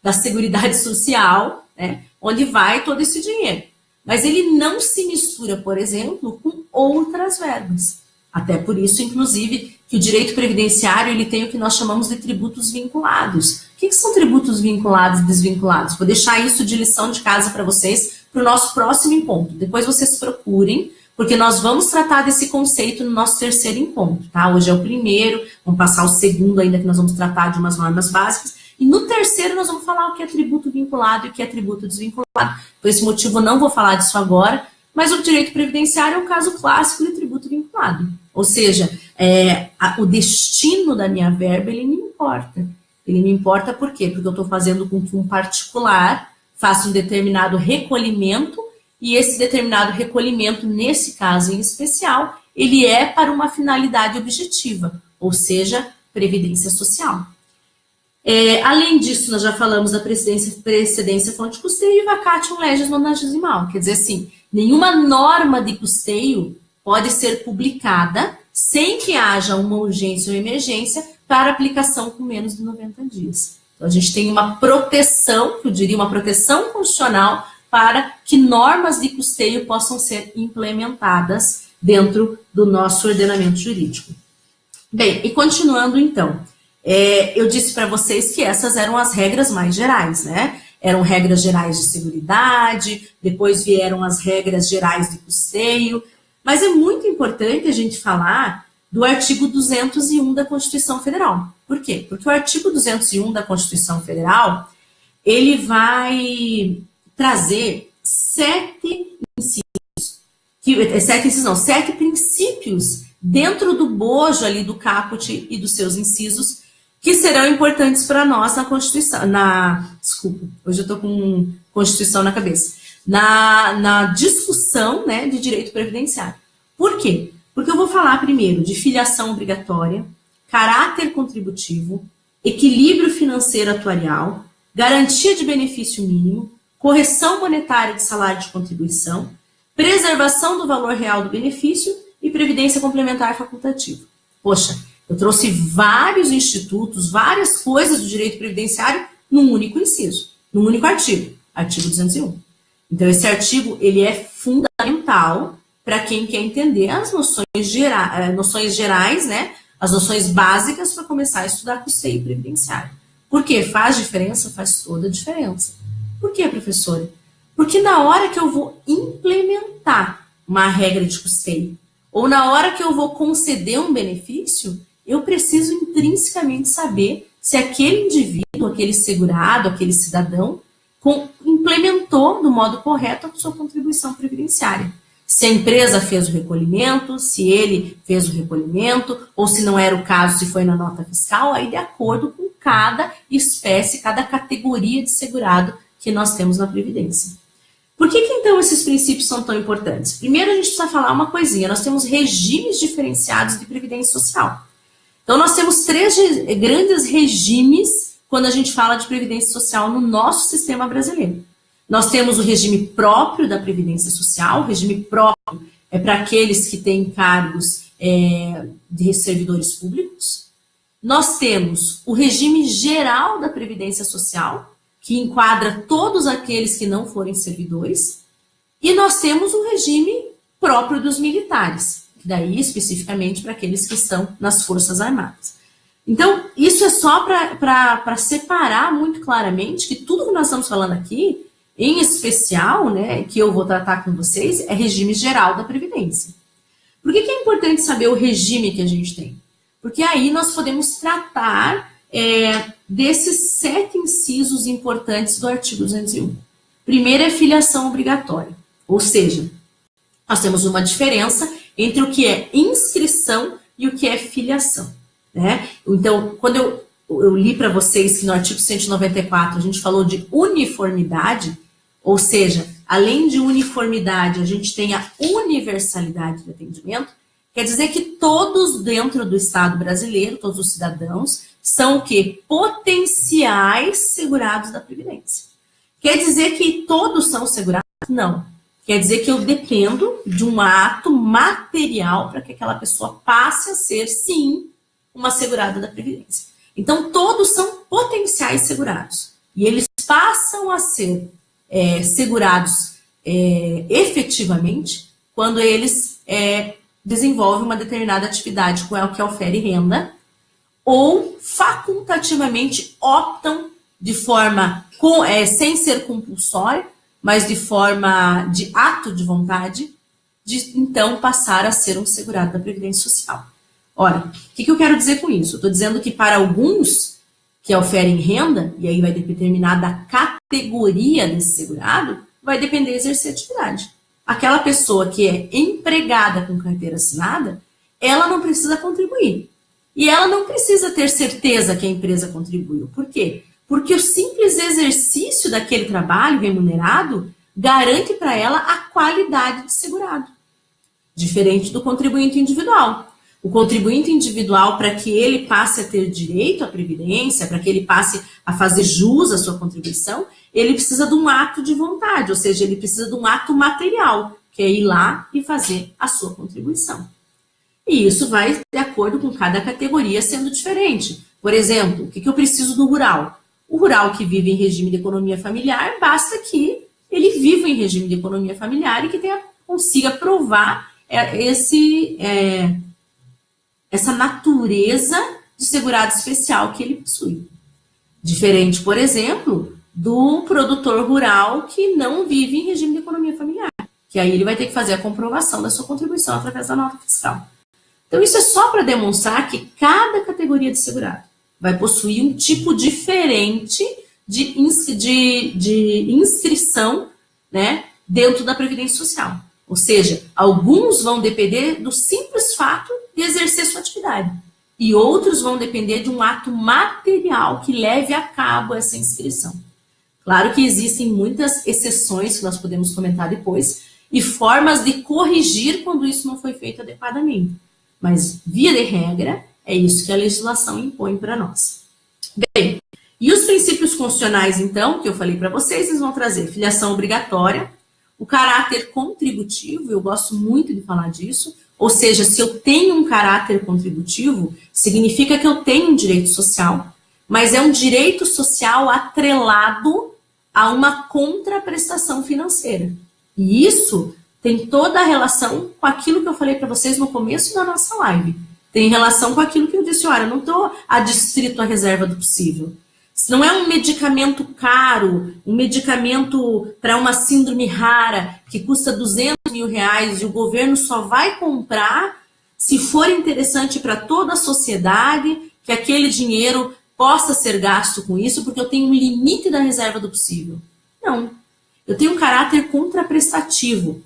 da Seguridade Social, né, onde vai todo esse dinheiro. Mas ele não se mistura, por exemplo, com outras verbas. Até por isso, inclusive, que o direito previdenciário ele tem o que nós chamamos de tributos vinculados. O que são tributos vinculados e desvinculados? Vou deixar isso de lição de casa para vocês para o nosso próximo encontro. Depois vocês procurem, porque nós vamos tratar desse conceito no nosso terceiro encontro, tá? Hoje é o primeiro, vamos passar o segundo ainda, que nós vamos tratar de umas normas básicas. E no terceiro nós vamos falar o que é tributo vinculado e o que é tributo desvinculado. Por esse motivo eu não vou falar disso agora, mas o direito previdenciário é o caso clássico de tributo vinculado. Ou seja, o destino da minha verba, ele me importa. Ele me importa por quê? Porque eu estou fazendo com que um particular faça um determinado recolhimento, e esse determinado recolhimento, nesse caso em especial, ele é para uma finalidade objetiva, ou seja, previdência social. Além disso, nós já falamos da precedência fonte de custeio e vacatio legis nonagesimal. Quer dizer assim, nenhuma norma de custeio pode ser publicada sem que haja uma urgência ou emergência para aplicação com menos de 90 dias. Então, a gente tem uma proteção, que eu diria uma proteção constitucional, para que normas de custeio possam ser implementadas dentro do nosso ordenamento jurídico. Bem, e continuando então, eu disse para vocês que essas eram as regras mais gerais, né? Eram regras gerais de seguridade, depois vieram as regras gerais de custeio, mas é muito importante a gente falar do artigo 201 da Constituição Federal. Por quê? Porque o artigo 201 da Constituição Federal, ele vai trazer 7 princípios dentro do bojo ali do caput e dos seus incisos, que serão importantes para nós na Constituição, desculpa, hoje eu estou com Constituição na cabeça, na discussão, né, de direito previdenciário. Por quê? Porque eu vou falar primeiro de filiação obrigatória, caráter contributivo, equilíbrio financeiro atuarial, garantia de benefício mínimo, correção monetária de salário de contribuição, preservação do valor real do benefício e previdência complementar facultativa. Poxa, eu trouxe vários institutos, várias coisas do direito previdenciário num único inciso, num único artigo, artigo 201. Então, esse artigo, ele é fundamental para quem quer entender as noções gerais, né, as noções básicas para começar a estudar custeio previdenciário. Por quê? Faz diferença? Faz toda a diferença. Por quê, professora? Porque na hora que eu vou implementar uma regra de custeio, ou na hora que eu vou conceder um benefício, eu preciso intrinsecamente saber se aquele indivíduo, aquele segurado, aquele cidadão, implementou do modo correto a sua contribuição previdenciária. Se a empresa fez o recolhimento, se ele fez o recolhimento, ou se não era o caso, se foi na nota fiscal, aí de acordo com cada espécie, cada categoria de segurado que nós temos na Previdência. Por que então esses princípios são tão importantes? Primeiro, a gente precisa falar uma coisinha. Nós temos regimes diferenciados de previdência social. Então, nós temos 3 grandes regimes quando a gente fala de previdência social no nosso sistema brasileiro. Nós temos o regime próprio da previdência social. O regime próprio é para aqueles que têm cargos de servidores públicos. Nós temos o regime geral da previdência social, que enquadra todos aqueles que não forem servidores, e nós temos o regime próprio dos militares, daí especificamente para aqueles que estão nas Forças Armadas. Então, isso é só para separar muito claramente que tudo que nós estamos falando aqui, em especial, né, que eu vou tratar com vocês, é regime geral da Previdência. Por que é importante saber o regime que a gente tem? Porque aí nós podemos tratar desses 7 incisos importantes do artigo 201. Primeiro é filiação obrigatória, ou seja, nós temos uma diferença entre o que é inscrição e o que é filiação, né? Então, quando eu li para vocês que no artigo 194 a gente falou de uniformidade, ou seja, além de uniformidade, a gente tem a universalidade de atendimento, quer dizer que todos dentro do Estado brasileiro, todos os cidadãos, são o quê? Potenciais segurados da Previdência. Quer dizer que todos são segurados? Não. Quer dizer que eu dependo de um ato material para que aquela pessoa passe a ser, sim, uma segurada da Previdência. Então, todos são potenciais segurados. E eles passam a ser segurados efetivamente quando eles desenvolvem uma determinada atividade com que ofere renda, ou facultativamente optam de forma, sem ser compulsória, mas de forma de ato de vontade, de então passar a ser um segurado da Previdência Social. Ora, o que eu quero dizer com isso? Eu estou dizendo que para alguns que oferem renda, e aí vai determinar da categoria desse segurado, vai depender de exercer atividade. Aquela pessoa que é empregada com carteira assinada, ela não precisa contribuir. E ela não precisa ter certeza que a empresa contribuiu. Por quê? Porque o simples exercício daquele trabalho remunerado garante para ela a qualidade de segurado. Diferente do contribuinte individual. O contribuinte individual, para que ele passe a ter direito à previdência, para que ele passe a fazer jus à sua contribuição, ele precisa de um ato de vontade, ou seja, ele precisa de um ato material, que é ir lá e fazer a sua contribuição. E isso vai de acordo com cada categoria sendo diferente. Por exemplo, o que eu preciso do rural? O rural que vive em regime de economia familiar, basta que ele viva em regime de economia familiar e que consiga provar essa natureza de segurado especial que ele possui. Diferente, por exemplo, do produtor rural que não vive em regime de economia familiar, que aí ele vai ter que fazer a comprovação da sua contribuição através da nota fiscal. Então, isso é só para demonstrar que cada categoria de segurado vai possuir um tipo diferente de inscrição, né, dentro da Previdência Social. Ou seja, alguns vão depender do simples fato de exercer sua atividade. E outros vão depender de um ato material que leve a cabo essa inscrição. Claro que existem muitas exceções que nós podemos comentar depois e formas de corrigir quando isso não foi feito adequadamente. Mas, via de regra, é isso que a legislação impõe para nós. Bem, e os princípios constitucionais, então, que eu falei para vocês, eles vão trazer filiação obrigatória, o caráter contributivo, eu gosto muito de falar disso, ou seja, se eu tenho um caráter contributivo, significa que eu tenho um direito social, mas é um direito social atrelado a uma contraprestação financeira. E isso tem toda a relação com aquilo que eu falei para vocês no começo da nossa live. Tem relação com aquilo que eu disse, olha, eu não estou adstrito à reserva do possível. Se não é um medicamento caro, um medicamento para uma síndrome rara, que custa R$200 mil e o governo só vai comprar se for interessante para toda a sociedade, que aquele dinheiro possa ser gasto com isso, porque eu tenho um limite da reserva do possível. Não. Eu tenho um caráter contraprestativo.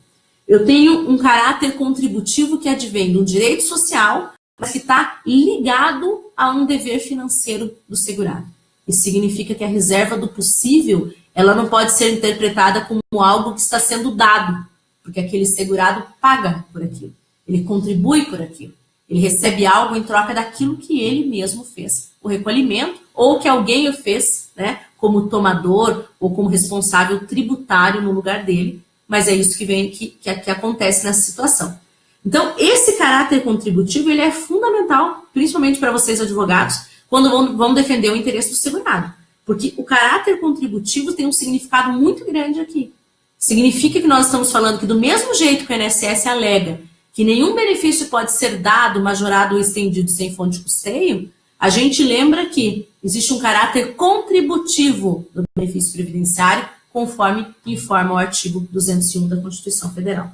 Eu tenho um caráter contributivo que advém de um direito social, mas que está ligado a um dever financeiro do segurado. Isso significa que a reserva do possível, ela não pode ser interpretada como algo que está sendo dado, porque aquele segurado paga por aquilo, ele contribui por aquilo, ele recebe algo em troca daquilo que ele mesmo fez, o recolhimento, ou que alguém o fez, né, como tomador ou como responsável tributário no lugar dele, mas é isso que acontece nessa situação. Então, esse caráter contributivo, ele é fundamental, principalmente para vocês advogados, quando vão defender o interesse do segurado. Porque o caráter contributivo tem um significado muito grande aqui. Significa que nós estamos falando que do mesmo jeito que o INSS alega que nenhum benefício pode ser dado, majorado ou estendido sem fonte de custeio, a gente lembra que existe um caráter contributivo do benefício previdenciário, conforme informa o artigo 201 da Constituição Federal.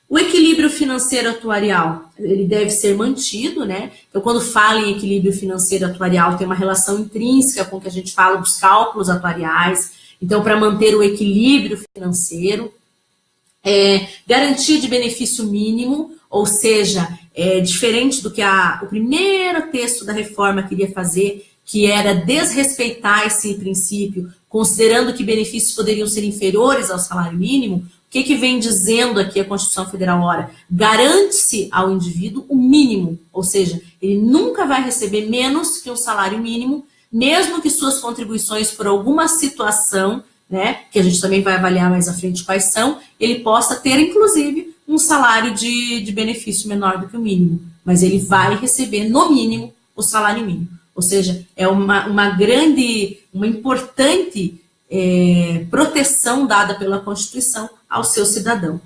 O equilíbrio financeiro atuarial, ele deve ser mantido, né? Então, quando fala em equilíbrio financeiro atuarial, tem uma relação intrínseca com o que a gente fala dos cálculos atuariais. Então, para manter o equilíbrio financeiro, garantia de benefício mínimo, ou seja, diferente do que o primeiro texto da reforma queria fazer, que era desrespeitar esse princípio, considerando que benefícios poderiam ser inferiores ao salário mínimo. O que vem dizendo aqui a Constituição Federal? Ora, garante-se ao indivíduo o mínimo, ou seja, ele nunca vai receber menos que um salário mínimo, mesmo que suas contribuições por alguma situação, né, que a gente também vai avaliar mais à frente quais são, ele possa ter, inclusive, um salário de benefício menor do que o mínimo, mas ele vai receber, no mínimo, o salário mínimo. Ou seja, é uma importante proteção dada pela Constituição ao seu cidadão.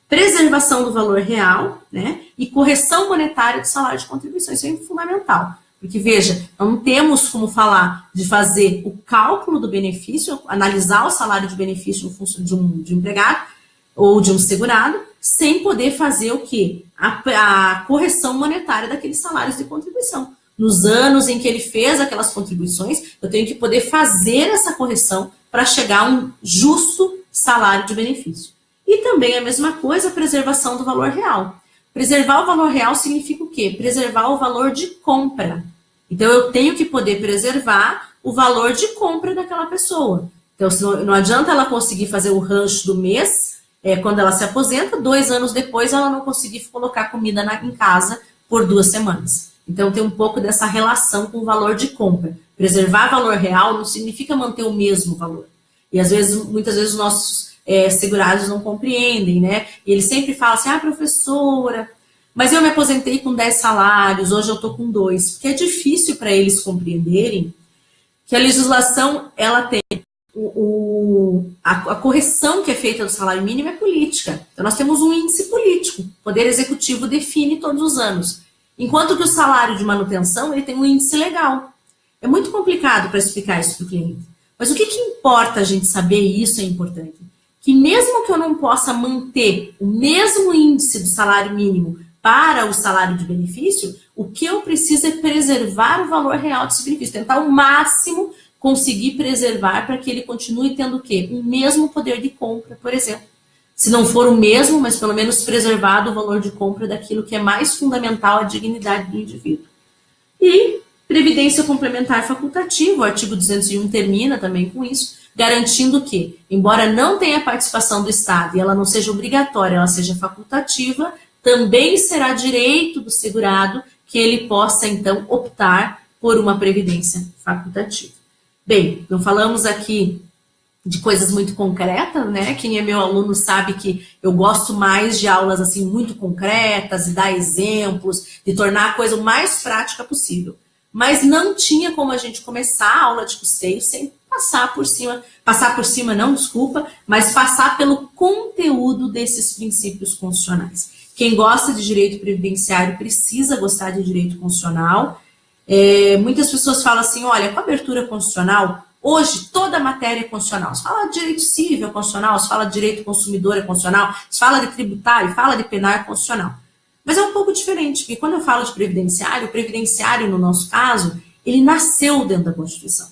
Preservação do valor real, né, e correção monetária do salário de contribuição. Isso é fundamental. Porque, veja, não temos como falar de fazer o cálculo do benefício, analisar o salário de benefício de um empregado ou de um segurado, sem poder fazer o quê? A correção monetária daqueles salários de contribuição. Nos anos em que ele fez aquelas contribuições, eu tenho que poder fazer essa correção para chegar a um justo salário de benefício. E também a mesma coisa, a preservação do valor real. Preservar o valor real significa o quê? Preservar o valor de compra. Então, eu tenho que poder preservar o valor de compra daquela pessoa. Então, não adianta ela conseguir fazer o rancho do mês, quando ela se aposenta, 2 anos depois ela não conseguir colocar comida em casa por 2 semanas. Então, tem um pouco dessa relação com o valor de compra. Preservar valor real não significa manter o mesmo valor. E, muitas vezes, os nossos segurados não compreendem, né? E eles sempre falam assim, professora, mas eu me aposentei com 10 salários, hoje eu estou com 2. Porque é difícil para eles compreenderem que a legislação, ela tem a correção que é feita do salário mínimo é política. Então, nós temos um índice político. O Poder Executivo define todos os anos. Enquanto que o salário de manutenção, ele tem um índice legal. É muito complicado para explicar isso para o cliente. Mas o que importa a gente saber, e isso é importante, que mesmo que eu não possa manter o mesmo índice do salário mínimo para o salário de benefício, o que eu preciso é preservar o valor real desse benefício, tentar ao máximo conseguir preservar para que ele continue tendo o quê? O mesmo poder de compra, por exemplo. Se não for o mesmo, mas pelo menos preservado o valor de compra daquilo que é mais fundamental à dignidade do indivíduo. E previdência complementar facultativa, o artigo 201 termina também com isso, garantindo que, embora não tenha participação do Estado e ela não seja obrigatória, ela seja facultativa, também será direito do segurado que ele possa, então, optar por uma previdência facultativa. Bem, não falamos aqui de coisas muito concretas, né? Quem é meu aluno sabe que eu gosto mais de aulas assim muito concretas, de dar exemplos, de tornar a coisa o mais prática possível. Mas não tinha como a gente começar a aula de custeio sem passar por cima não, desculpa, mas passar pelo conteúdo desses princípios constitucionais. Quem gosta de direito previdenciário precisa gostar de direito constitucional. Muitas pessoas falam assim, olha, com a abertura constitucional, hoje toda a matéria é constitucional. Se fala de direito civil é constitucional, se fala de direito consumidor é constitucional, se fala de tributário, fala de penal é constitucional. Mas é um pouco diferente, porque quando eu falo de previdenciário, o previdenciário, no nosso caso, ele nasceu dentro da Constituição.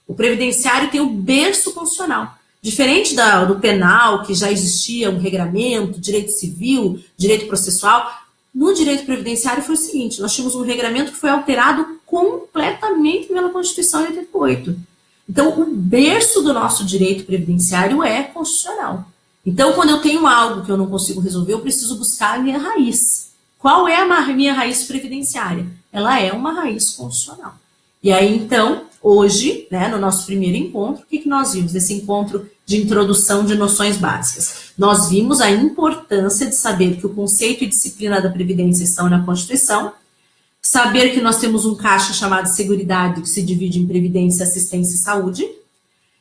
O previdenciário tem o berço constitucional. Diferente do penal, que já existia um regramento, direito civil, direito processual, no direito previdenciário foi o seguinte, nós tínhamos um regramento que foi alterado completamente pela Constituição de 88. Então, o berço do nosso direito previdenciário é constitucional. Então, quando eu tenho algo que eu não consigo resolver, eu preciso buscar a minha raiz. Qual é a minha raiz previdenciária? Ela é uma raiz constitucional. E aí, então, hoje, né, no nosso primeiro encontro, o que nós vimos? Esse encontro de introdução de noções básicas. Nós vimos a importância de saber que o conceito e disciplina da Previdência estão na Constituição, saber que nós temos um caixa chamado Seguridade, que se divide em Previdência, Assistência e Saúde,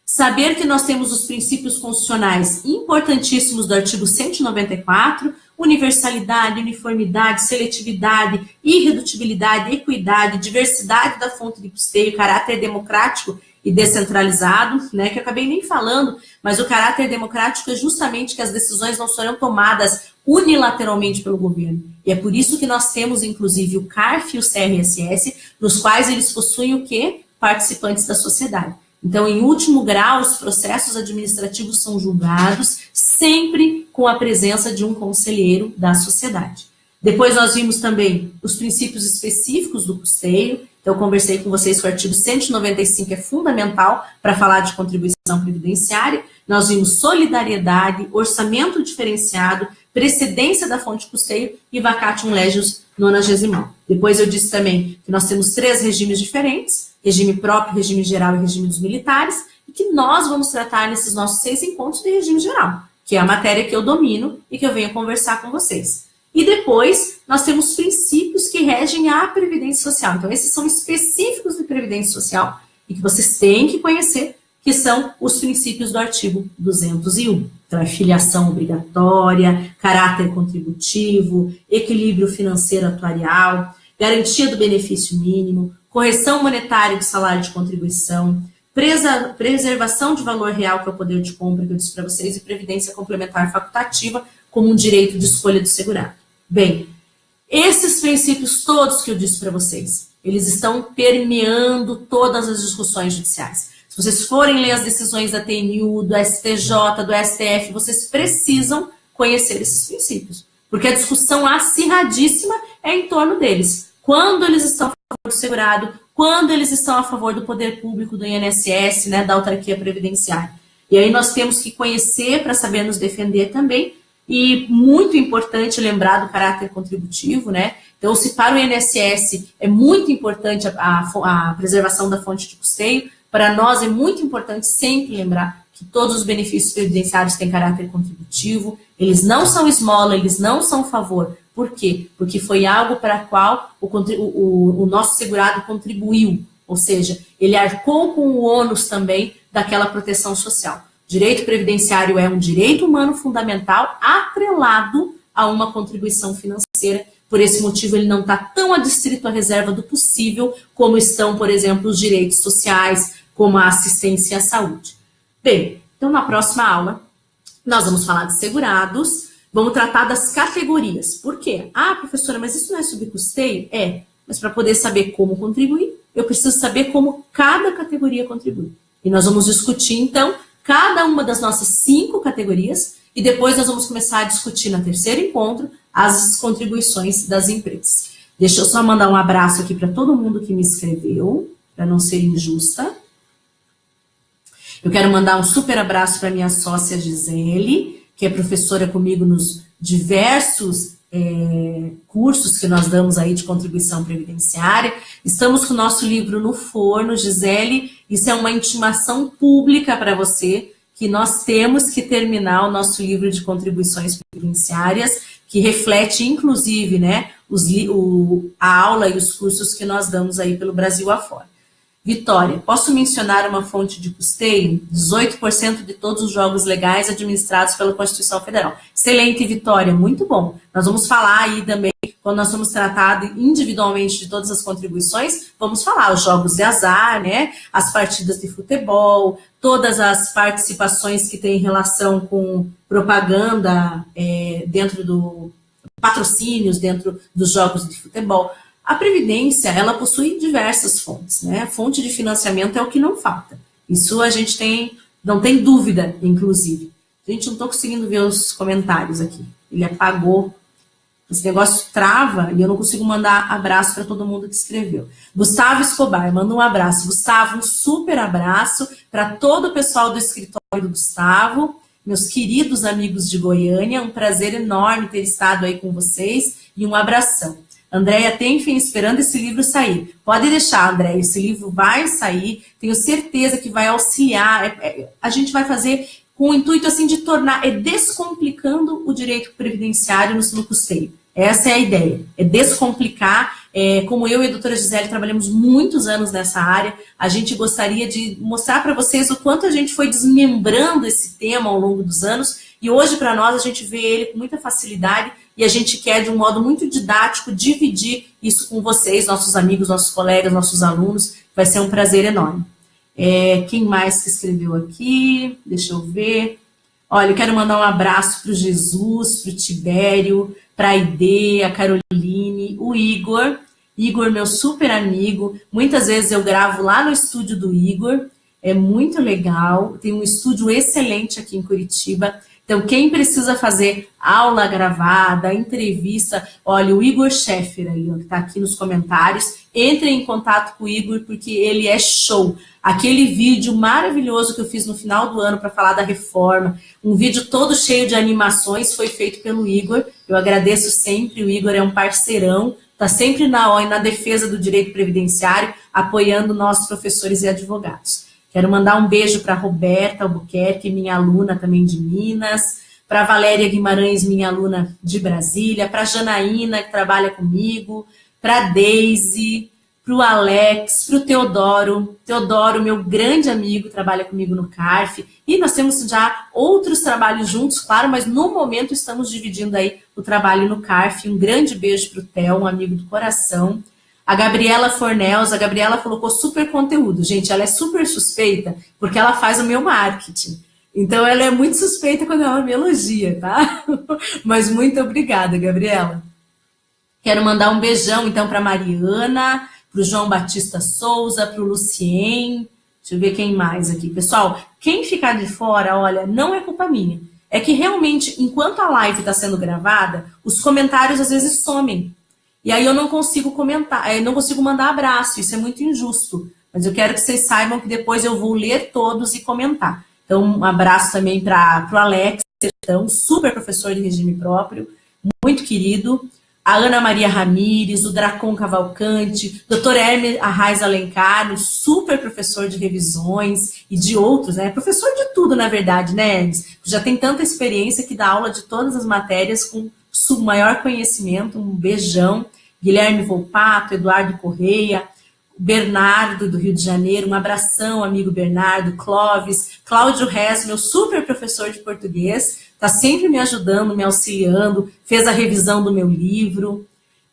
saber que nós temos os princípios constitucionais importantíssimos do artigo 194, universalidade, uniformidade, seletividade, irredutibilidade, equidade, diversidade da fonte de custeio, caráter democrático e descentralizado, né, que eu acabei nem falando, mas o caráter democrático é justamente que as decisões não serão tomadas unilateralmente pelo governo. E é por isso que nós temos, inclusive, o CARF e o CRSS, nos quais eles possuem o quê? Participantes da sociedade. Então, em último grau, os processos administrativos são julgados sempre com a presença de um conselheiro da sociedade. Depois nós vimos também os princípios específicos do custeio. Então, eu conversei com vocês que o artigo 195 é fundamental para falar de contribuição previdenciária. Nós vimos solidariedade, orçamento diferenciado, precedência da fonte de custeio e vacatium legis nonagesimal. Depois eu disse também que nós temos 3 regimes diferentes, regime próprio, regime geral e regime dos militares, e que nós vamos tratar nesses nossos 6 encontros de regime geral, que é a matéria que eu domino e que eu venho conversar com vocês. E depois, nós temos princípios que regem a Previdência Social. Então, esses são específicos de Previdência Social e que vocês têm que conhecer, que são os princípios do artigo 201. Então, é filiação obrigatória, caráter contributivo, equilíbrio financeiro atuarial, garantia do benefício mínimo, correção monetária de salário de contribuição, preservação de valor real, que é o poder de compra, que eu disse para vocês, e previdência complementar facultativa como um direito de escolha do segurado. Bem, esses princípios todos que eu disse para vocês, eles estão permeando todas as discussões judiciais. Se vocês forem ler as decisões da TNU, do STJ, do STF, vocês precisam conhecer esses princípios, porque a discussão acirradíssima é em torno deles. Quando eles estão a favor do segurado, quando eles estão a favor do poder público, do INSS, né, da autarquia previdenciária. E aí nós temos que conhecer para saber nos defender também, e muito importante lembrar do caráter contributivo, né? Então, se para o INSS é muito importante a preservação da fonte de custeio, para nós é muito importante sempre lembrar que todos os benefícios previdenciários têm caráter contributivo, eles não são esmola, eles não são favor. Por quê? Porque foi algo para o qual o nosso segurado contribuiu, ou seja, ele arcou com o ônus também daquela proteção social. Direito previdenciário é um direito humano fundamental atrelado a uma contribuição financeira. Por esse motivo, ele não está tão adstrito à reserva do possível como estão, por exemplo, os direitos sociais, como a assistência e a saúde. Bem, então na próxima aula, nós vamos falar de segurados, vamos tratar das categorias. Por quê? Ah, professora, mas isso não é sobre custeio? É, mas para poder saber como contribuir, eu preciso saber como cada categoria contribui. E nós vamos discutir, então, cada uma das nossas 5 categorias, e depois nós vamos começar a discutir no terceiro encontro as contribuições das empresas. Deixa eu só mandar um abraço aqui para todo mundo que me escreveu, para não ser injusta. Eu quero mandar um super abraço para minha sócia Gisele, que é professora comigo nos diversos cursos que nós damos aí de contribuição previdenciária. Estamos com o nosso livro no forno, Gisele. Isso é uma intimação pública para você, que nós temos que terminar o nosso livro de contribuições previdenciárias, que reflete, inclusive, né, a aula e os cursos que nós damos aí pelo Brasil afora. Vitória, posso mencionar uma fonte de custeio? 18% de todos os jogos legais administrados pela Constituição Federal. Excelente, Vitória, muito bom. Nós vamos falar aí também, quando nós vamos tratar individualmente de todas as contribuições, vamos falar os jogos de azar, né? As partidas de futebol, todas as participações que têm relação com propaganda dentro do patrocínios, dentro dos jogos de futebol. A Previdência, ela possui diversas fontes, né? A fonte de financiamento é o que não falta. Isso a gente não tem dúvida, inclusive. Gente, não estou conseguindo ver os comentários aqui. Ele apagou Esse negócio trava e eu não consigo mandar abraço para todo mundo que escreveu. Gustavo Escobar, manda um abraço. Gustavo, um super abraço para todo o pessoal do escritório do Gustavo, meus queridos amigos de Goiânia, um prazer enorme ter estado aí com vocês e um abração. Andréia Tenfen, esperando esse livro sair. Pode deixar, Andréia, esse livro vai sair, tenho certeza que vai auxiliar. A gente vai fazer com o intuito assim de tornar, descomplicando o direito previdenciário no custeio. Essa é a ideia, é descomplicar. Como eu e a doutora Gisele trabalhamos muitos anos nessa área, a gente gostaria de mostrar para vocês o quanto a gente foi desmembrando esse tema ao longo dos anos, e hoje para nós a gente vê ele com muita facilidade, e a gente quer de um modo muito didático dividir isso com vocês, nossos amigos, nossos colegas, nossos alunos. Vai ser um prazer enorme. Quem mais que escreveu aqui? Deixa eu ver. Olha, eu quero mandar um abraço para o Jesus, para o Tibério, para a Aide, a Caroline, o Igor. Igor, meu super amigo. Muitas vezes eu gravo lá no estúdio do Igor. É muito legal. Tem um estúdio excelente aqui em Curitiba. Então, quem precisa fazer aula gravada, entrevista, olha, o Igor Scheffer aí, ó, que está aqui nos comentários, entre em contato com o Igor, porque ele é show. Aquele vídeo maravilhoso que eu fiz no final do ano para falar da reforma, um vídeo todo cheio de animações, foi feito pelo Igor. Eu agradeço sempre, o Igor é um parceirão, está sempre na defesa do direito previdenciário, apoiando nós, professores e advogados. Quero mandar um beijo para a Roberta Albuquerque, minha aluna também de Minas, para a Valéria Guimarães, minha aluna de Brasília, para a Janaína, que trabalha comigo, para a Deise, para o Alex, para o Teodoro. Teodoro, meu grande amigo, trabalha comigo no CARF. E nós temos já outros trabalhos juntos, claro, mas no momento estamos dividindo aí o trabalho no CARF. Um grande beijo para o Theo, um amigo do coração. A Gabriela Fornels, a Gabriela colocou super conteúdo. Gente, ela é super suspeita porque ela faz o meu marketing. Então, ela é muito suspeita quando ela me elogia, tá? Mas muito obrigada, Gabriela. Quero mandar um beijão, então, para a Mariana, para o João Batista Souza, para o Lucien. Deixa eu ver quem mais aqui. Pessoal, quem ficar de fora, olha, não é culpa minha. É que realmente, enquanto a live está sendo gravada, os comentários às vezes somem. E aí eu não consigo comentar, não consigo mandar abraço, isso é muito injusto. Mas eu quero que vocês saibam que depois eu vou ler todos e comentar. Então, um abraço também para o Alex, super professor de regime próprio, muito querido. A Ana Maria Ramires, o Dracon Cavalcante, Dr. Hermes Arraes Alencar, super professor de revisões e de outros, né? Professor de tudo, na verdade, né, Hermes? Já tem tanta experiência que dá aula de todas as matérias com maior conhecimento. Um beijão. Guilherme Volpato, Eduardo Correia, Bernardo do Rio de Janeiro, um abração, amigo Bernardo, Clóvis, Cláudio Rez, meu super professor de português, está sempre me ajudando, me auxiliando, fez a revisão do meu livro.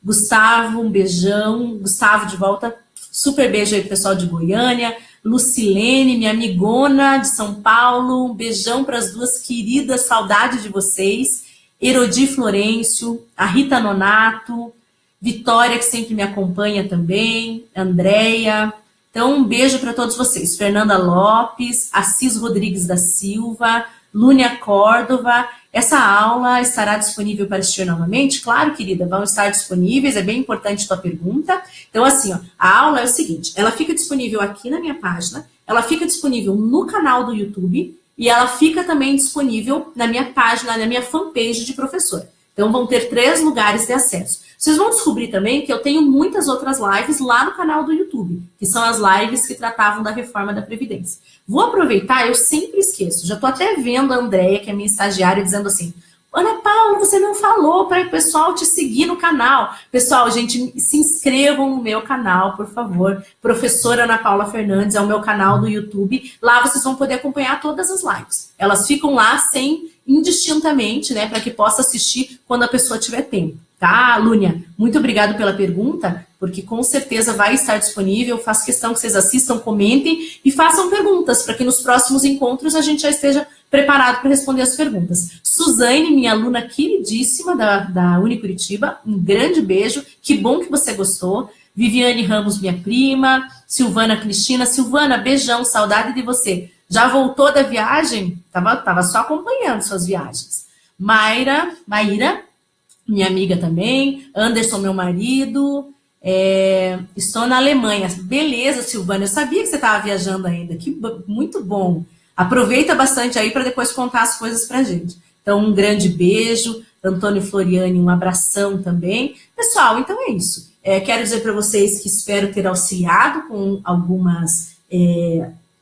Gustavo, um beijão. Gustavo de volta, super beijo aí pro pessoal de Goiânia. Lucilene, minha amigona de São Paulo, um beijão para as duas queridas, saudade de vocês. Erodi Florencio, a Rita Nonato, Vitória, que sempre me acompanha também, Andréia. Então, um beijo para todos vocês. Fernanda Lopes, Assis Rodrigues da Silva, Lúnia Córdova. Essa aula estará disponível para assistir novamente? Claro, querida, vão estar disponíveis, é bem importante a tua pergunta. Então, assim, ó, a aula é o seguinte, ela fica disponível aqui na minha página, ela fica disponível no canal do YouTube e ela fica também disponível na minha página, na minha fanpage de professora. Então, vão ter 3 lugares de acesso. Vocês vão descobrir também que eu tenho muitas outras lives lá no canal do YouTube, que são as lives que tratavam da reforma da Previdência. Vou aproveitar, eu sempre esqueço, já estou até vendo a Andréia, que é minha estagiária, dizendo assim, Ana Paula, você não falou para o pessoal te seguir no canal. Pessoal, gente, se inscrevam no meu canal, por favor. Professora Ana Paula Fernandes é o meu canal do YouTube. Lá vocês vão poder acompanhar todas as lives. Elas ficam lá indistintamente, né, para que possa assistir quando a pessoa tiver tempo. Tá, Lúnia? Muito obrigada pela pergunta, porque com certeza vai estar disponível. Faço questão que vocês assistam, comentem e façam perguntas, para que nos próximos encontros a gente já esteja preparado para responder as perguntas. Suzane, minha aluna queridíssima da Unicuritiba, um grande beijo, que bom que você gostou. Viviane Ramos, minha prima, Silvana Cristina. Silvana, beijão, saudade de você. Já voltou da viagem? Tava só acompanhando suas viagens. Maíra, minha amiga também, Anderson, meu marido, estou na Alemanha. Beleza, Silvana, eu sabia que você estava viajando ainda, muito bom. Aproveita bastante aí para depois contar as coisas para a gente. Então, um grande beijo, Antônio Floriani, um abração também. Pessoal, então é isso. Quero dizer para vocês que espero ter auxiliado com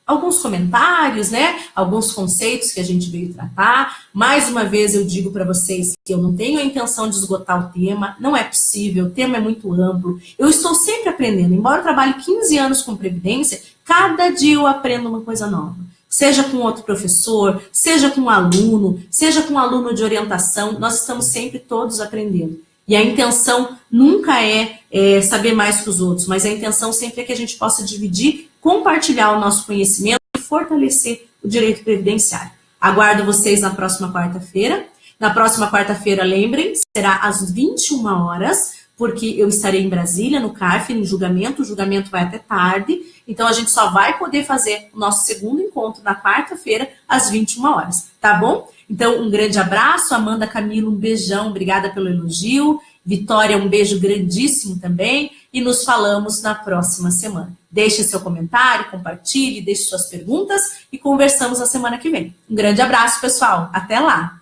alguns comentários, né? Alguns conceitos que a gente veio tratar. Mais uma vez eu digo para vocês que eu não tenho a intenção de esgotar o tema, não é possível, o tema é muito amplo. Eu estou sempre aprendendo, embora eu trabalhe 15 anos com Previdência, cada dia eu aprendo uma coisa nova. Seja com outro professor, seja com um aluno, seja com um aluno de orientação, nós estamos sempre todos aprendendo. E a intenção nunca é saber mais que os outros, mas a intenção sempre é que a gente possa dividir, compartilhar o nosso conhecimento e fortalecer o direito previdenciário. Aguardo vocês na próxima quarta-feira. Na próxima quarta-feira, lembrem, será às 21 horas, porque eu estarei em Brasília, no CARF, no julgamento. O julgamento vai até tarde, então a gente só vai poder fazer o nosso segundo encontro na quarta-feira, às 21 horas, tá bom? Então, um grande abraço. Amanda, Camilo, um beijão, obrigada pelo elogio. Vitória, um beijo grandíssimo também. E nos falamos na próxima semana. Deixe seu comentário, compartilhe, deixe suas perguntas e conversamos na semana que vem. Um grande abraço, pessoal. Até lá!